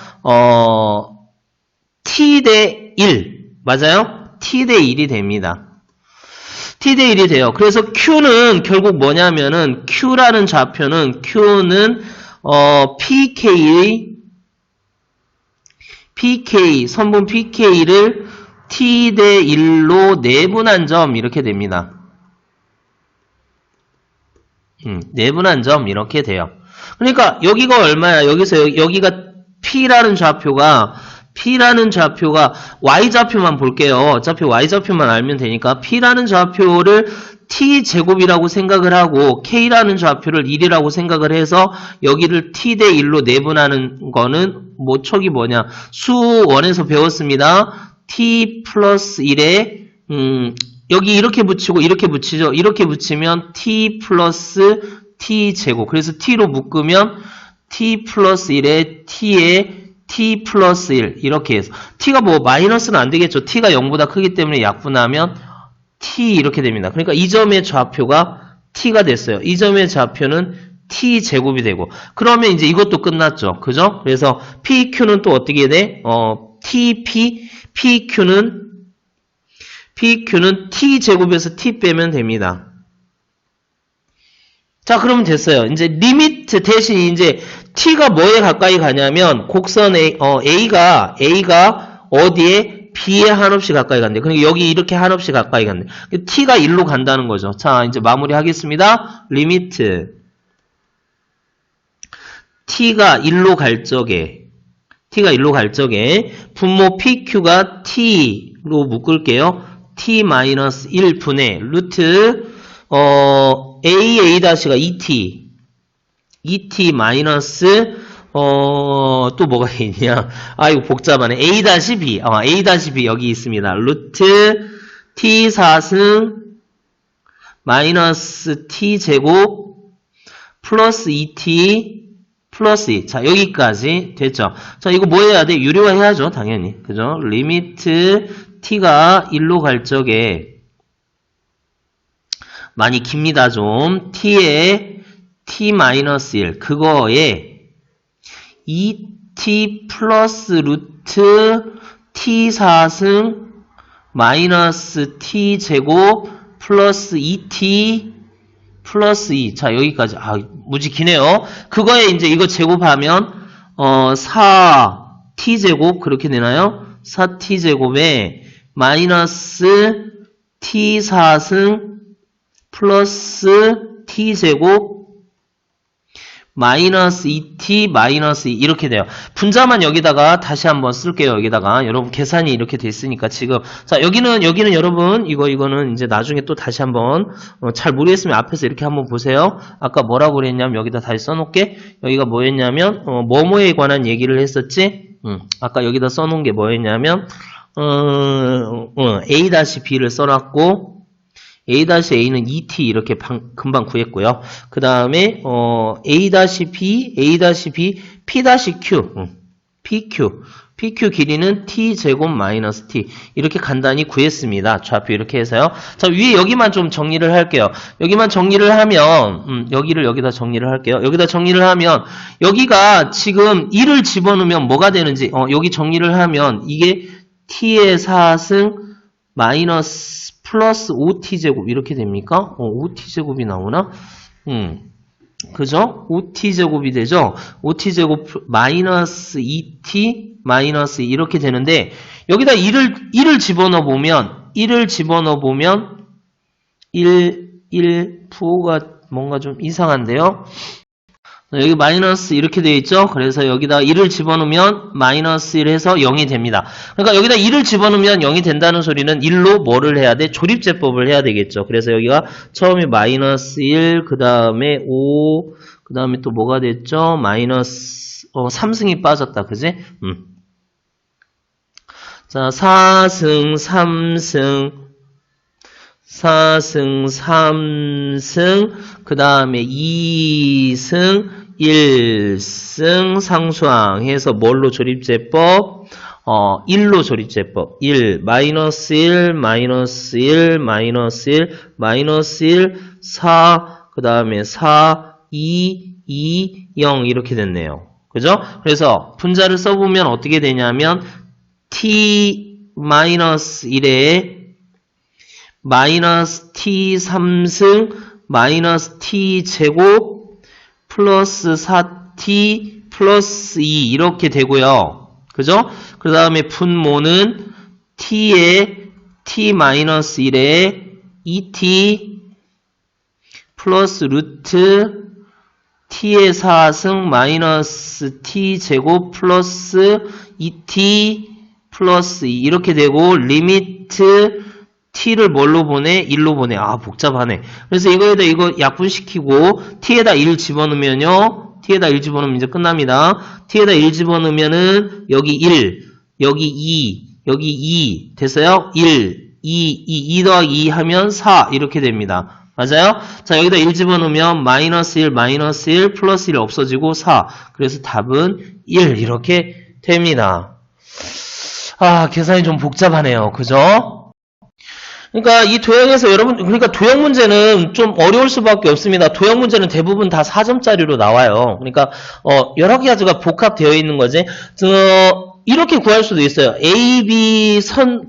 T 대 1 맞아요? T 대 1이 됩니다. T 대 1이 돼요. 그래서 Q는 결국 뭐냐면은 Q라는 좌표는 PK 선분 PK를 T 대 1로 내분한 점 이렇게 됩니다. 내분한 점 이렇게 돼요. 그러니까 여기가 얼마야? 여기가 P라는 좌표가 Y좌표만 볼게요. 어차피 Y좌표만 알면 되니까 P라는 좌표를 T제곱이라고 생각을 하고 K라는 좌표를 1이라고 생각을 해서 여기를 T 대 1로 내분하는 거는 모척이 뭐냐? 수원에서 배웠습니다. T 플러스 1에 여기 이렇게 붙이고 이렇게 붙이죠. 이렇게 붙이면 T 플러스 T제곱. 그래서 T로 묶으면 T 플러스 1에 T에 T 플러스 1 이렇게 해서 T가 뭐 마이너스는 안 되겠죠. T가 0보다 크기 때문에 약분하면 T 이렇게 됩니다. 그러니까 이 점의 좌표가 T가 됐어요. 이 점의 좌표는 T 제곱이 되고 그러면 이제 이것도 끝났죠. 그죠? 그래서 PQ는 또 어떻게 돼? PQ는 T 제곱에서 T 빼면 됩니다. 자, 그러면 됐어요. 이제 리미트 대신 이제 T가 뭐에 가까이 가냐면 곡선 A가 어디에 B에 한없이 가까이 간대. 그러니까 여기 이렇게 한없이 가까이 간대. T가 1로 간다는 거죠. 자, 이제 마무리 하겠습니다. 리미트 T가 1로 갈 적에 분모 PQ가 T로 묶을게요. T-1 분의 루트 A-A'가 2t 마이너스 또 뭐가 있냐? 이거 복잡하네. A-B 여기 있습니다. 루트 T 4승 마이너스 T 제곱 플러스 2t 플러스 2. 자, 여기까지 됐죠? 자, 이거 뭐 해야 돼? 유료화 해야죠, 당연히. 그죠? 리미트 T가 1로 갈 적에 많이 깁니다, 좀. T에 T-1 그거에 2t 플러스 루트 T 4승 마이너스 T 제곱 플러스 2t 플러스 2. 자, 여기까지. 무지 기네요. 그거에 이제 이거 제곱하면 4t 제곱 그렇게 되나요? 4t 제곱에 마이너스 T 4승 플러스 t 제곱 마이너스 2t 마이너스 2 이렇게 돼요. 분자만 여기다가 다시 한번 쓸게요. 여기다가 여러분 계산이 이렇게 돼 있으니까 지금 자 여기는 여러분 이거는 이제 나중에 또 다시 한번 잘 모르겠으면 앞에서 이렇게 한번 보세요. 아까 뭐라고 그랬냐면 여기다 다시 써놓을게. 여기가 뭐였냐면 뭐뭐에 관한 얘기를 했었지. 아까 여기다 써놓은 게 뭐였냐면 A-B를 써놨고 A-A는 2t 이렇게 금방 구했고요. 그 다음에 A-B, P-Q, PQ PQ 길이는 t제곱 마이너스 t. 이렇게 간단히 구했습니다. 좌표 이렇게 해서요. 자, 위에 여기만 좀 정리를 할게요. 여기만 정리를 하면, 여기를 여기다 정리를 할게요. 여기다 정리를 하면, 여기가 지금 1을 집어넣으면 뭐가 되는지, 여기 정리를 하면, 이게 t의 4승 마이너스 플러스 5t제곱 이렇게 됩니까? 5t제곱이 나오나? 그죠? 5t제곱이 되죠? 5t제곱 마이너스 2t 마이너스 이렇게 되는데 여기다 1을 집어넣어 보면 1 부호가 뭔가 좀 이상한데요? 여기 마이너스 이렇게 되어 있죠? 그래서 여기다 1을 집어넣으면 마이너스 1 해서 0이 됩니다. 그러니까 여기다 1을 집어넣으면 0이 된다는 소리는 1로 뭐를 해야 돼? 조립제법을 해야 되겠죠. 그래서 여기가 처음에 마이너스 1, 그 다음에 5, 그 다음에 또 뭐가 됐죠? 마이너스 3승이 빠졌다. 그지? 자, 4승, 3승, 그 다음에 2승, 1승, 상수항 해서 뭘로 조립제법? 1로 조립제법. 1, 마이너스 1, 마이너스 1, 마이너스 1, 마이너스 1, 4, 그 다음에 4, 2, 0 이렇게 됐네요. 그죠? 그래서 분자를 써보면 어떻게 되냐면 t 마이너스 1에 마이너스 t 3승 마이너스 t 제곱 플러스 4t 플러스 2 이렇게 되고요. 그죠? 그 다음에 분모는 t에 t 마이너스 1에 2t 플러스 루트 t의 4승 마이너스 t 제곱 플러스 2t 플러스 2 이렇게 되고 리미트 t를 뭘로 보내? 1로 보내. 아, 복잡하네. 그래서 이거 약분시키고 t에다 1 집어넣으면요. t에다 1 집어넣으면 이제 끝납니다. t에다 1 집어넣으면은 여기 1, 여기 2, 여기 2 됐어요? 1, 2 더하기 2 하면 4 이렇게 됩니다. 맞아요? 자, 여기다 1 집어넣으면 마이너스 1, 마이너스 1, 플러스 1 없어지고 4. 그래서 답은 1 이렇게 됩니다. 아, 계산이 좀 복잡하네요. 그죠? 그러니까 이 도형에서 여러분, 그러니까 도형 문제는 좀 어려울 수밖에 없습니다. 도형 문제는 대부분 다 4점짜리로 나와요. 그러니까 여러 가지가 복합되어 있는 거지. 이렇게 구할 수도 있어요. A, B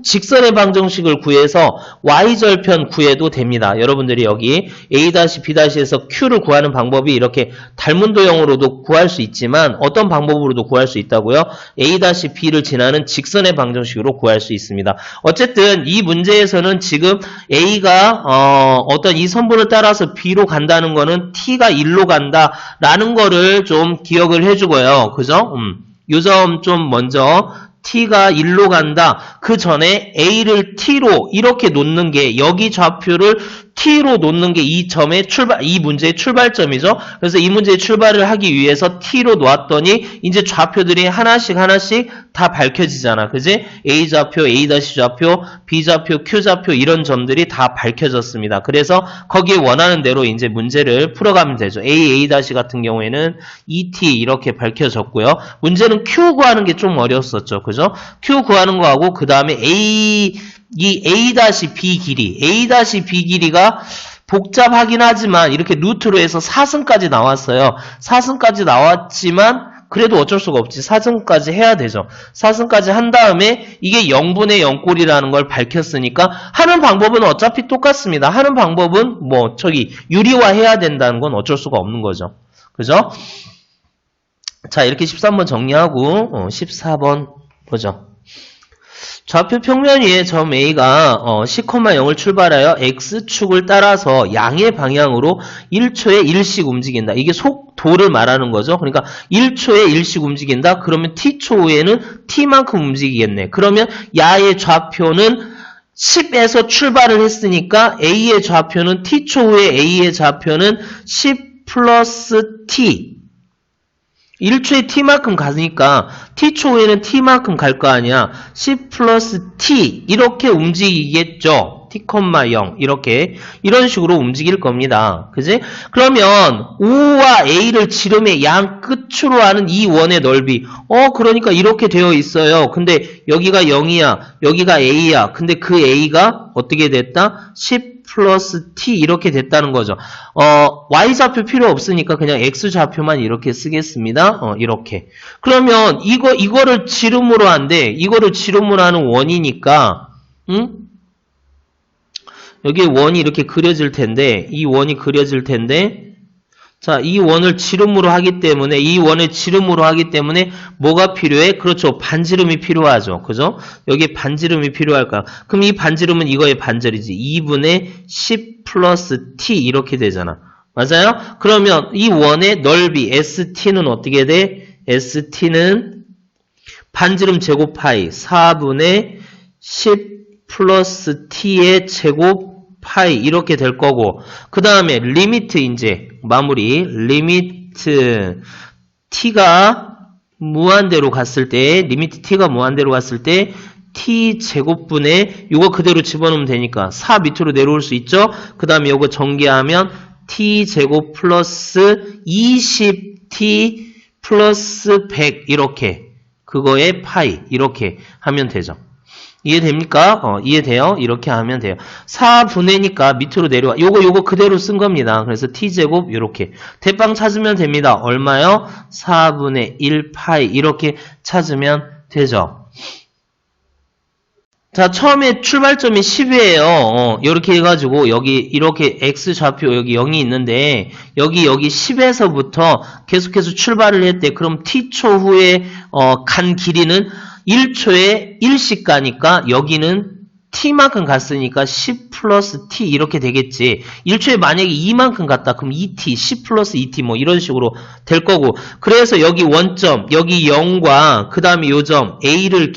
직선의 방정식을 구해서 Y절편 구해도 됩니다. 여러분들이 여기 A-B-에서 Q를 구하는 방법이 이렇게 닮은 도형으로도 구할 수 있지만 어떤 방법으로도 구할 수 있다고요? A-B를 지나는 직선의 방정식으로 구할 수 있습니다. 어쨌든 이 문제에서는 지금 A가 어떤 이 선분을 따라서 B로 간다는 거는 T가 1로 간다라는 거를 좀 기억을 해주고요. 그죠? 요 점 좀 먼저 t가 1로 간다. 그 전에 a를 t로 이렇게 놓는 게 여기 좌표를 t로 놓는 게 이 문제의 출발점이죠. 그래서 이 문제의 출발을 하기 위해서 t로 놓았더니 이제 좌표들이 하나씩 다 밝혀지잖아. 그지? a 좌표, a' 좌표, b 좌표, q 좌표 이런 점들이 다 밝혀졌습니다. 그래서 거기에 원하는 대로 이제 문제를 풀어가면 되죠. a' 같은 경우에는 et 이렇게 밝혀졌고요. 문제는 q 구하는 게 좀 어려웠었죠. 그죠? q 구하는 거하고 그 다음에 이 a-b 길이, a-b 길이가 복잡하긴 하지만 이렇게 루트로 해서 4승까지 나왔어요. 4승까지 나왔지만 그래도 어쩔 수가 없지. 4승까지 해야 되죠. 4승까지 한 다음에 이게 0분의 0꼴이라는 걸 밝혔으니까 하는 방법은 어차피 똑같습니다. 하는 방법은 유리화 해야 된다는 건 어쩔 수가 없는 거죠. 그죠? 자, 이렇게 13번 정리하고 14번 보죠. 좌표 평면 위에 점 A가 10,0을 출발하여 X축을 따라서 양의 방향으로 1초에 1씩 움직인다. 이게 속도를 말하는 거죠. 그러니까 1초에 1씩 움직인다. 그러면 T초 후에는 T만큼 움직이겠네. 그러면 야의 좌표는 10에서 출발을 했으니까 A의 좌표는 T초 후에 A의 좌표는 10 플러스 T. 1초에 t만큼 가니까 t초에는 t만큼 갈 거 아니야. 10 플러스 t 이렇게 움직이겠죠. t, 0 이렇게 이런 식으로 움직일 겁니다. 그지? 그러면 O와 A를 지름의 양 끝으로 하는 이 원의 넓이 그러니까 이렇게 되어 있어요. 근데 여기가 0이야. 여기가 A야. 근데 그 A가 어떻게 됐다? 10 플러스 t 이렇게 됐다는 거죠. y좌표 필요 없으니까 그냥 x좌표만 이렇게 쓰겠습니다. 이렇게. 그러면 이거를 지름으로 한대. 이거를 지름으로 하는 원이니까 여기에 원이 이렇게 그려질 텐데 이 원이 그려질 텐데 자, 이 원을 지름으로 하기 때문에 뭐가 필요해? 그렇죠. 반지름이 필요하죠. 그죠? 여기에 반지름이 필요할까요? 그럼 이 반지름은 이거의 반절이지. 2분의 10 플러스 t 이렇게 되잖아. 맞아요? 그러면 이 원의 넓이 st는 어떻게 돼? st는 반지름 제곱 파이 4분의 10 플러스 t의 제곱 파이 이렇게 될 거고 그 다음에 리미트 이제 마무리 리미트 t가 무한대로 갔을 때 t 제곱분의 이거 그대로 집어넣으면 되니까 4 밑으로 내려올 수 있죠. 그 다음에 이거 전개하면 t 제곱 플러스 20t 플러스 100 이렇게 그거에 파이 이렇게 하면 되죠. 이해됩니까? 이해돼요? 이렇게 하면 돼요. 4분의니까 밑으로 내려와. 요거 그대로 쓴 겁니다. 그래서 t제곱 요렇게. 대빵 찾으면 됩니다. 얼마요? 4분의 1 파이 이렇게 찾으면 되죠. 자, 처음에 출발점이 10이에요. 이렇게 해가지고 여기 이렇게 x좌표 여기 0이 있는데 여기 10에서부터 계속해서 출발을 했대. 그럼 t초 후에 간 길이는 1초에 1씩 가니까 여기는 t만큼 갔으니까 10 플러스 t 이렇게 되겠지. 1초에 만약에 2만큼 갔다 그럼 2t, 10 플러스 2t 뭐 이런 식으로 될 거고 그래서 여기 원점, 여기 0과 그 다음에 요점 a를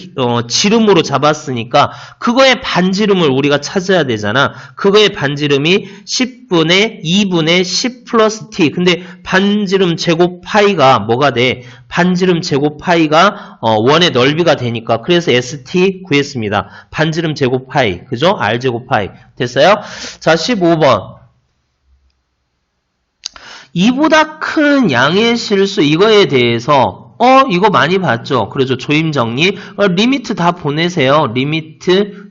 지름으로 잡았으니까 그거의 반지름을 우리가 찾아야 되잖아. 그거의 반지름이 10분의 2분의 10 플러스 t 근데 반지름 제곱 파이가 뭐가 돼? 반지름 제곱 파이가 원의 넓이가 되니까 그래서 st 구했습니다. 반지름 제곱 파이 그죠? r 제곱 파이 됐어요? 자 15번 이보다 큰 양의 실수 이거에 대해서 이거 많이 봤죠? 그래서 조임 정리 리미트 다 보내세요. 리미트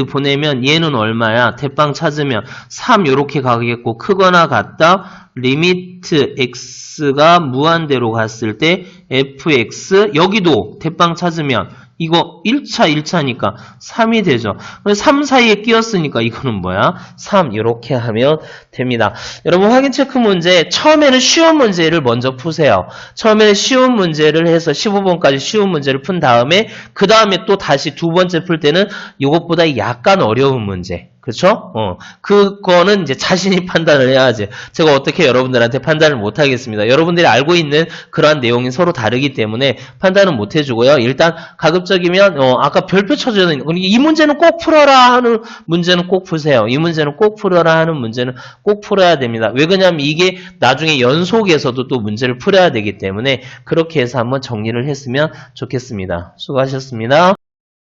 보내면 얘는 얼마야? 대빵 찾으면 3 요렇게 가겠고 크거나 같다. 리미트 x가 무한대로 갔을 때 fx 여기도 대빵 찾으면 이거 1차니까 3이 되죠. 3 사이에 끼었으니까 이거는 뭐야? 3 이렇게 하면 됩니다. 여러분 확인 체크 문제 처음에는 쉬운 문제를 먼저 푸세요. 처음에는 쉬운 문제를 해서 15번까지 쉬운 문제를 푼 다음에 그 다음에 또 다시 두 번째 풀 때는 이것보다 약간 어려운 문제 그쵸? 그거는 이제 자신이 판단을 해야지. 제가 어떻게 여러분들한테 판단을 못 하겠습니다. 여러분들이 알고 있는 그러한 내용이 서로 다르기 때문에 판단은 못 해주고요. 일단 가급적이면, 아까 별표 쳐줘야 되는, 이 문제는 꼭 풀어라 하는 문제는 꼭 푸세요. 이 문제는 꼭 풀어라 하는 문제는 꼭 풀어야 됩니다. 왜 그러냐면 이게 나중에 연속에서도 또 문제를 풀어야 되기 때문에 그렇게 해서 한번 정리를 했으면 좋겠습니다. 수고하셨습니다.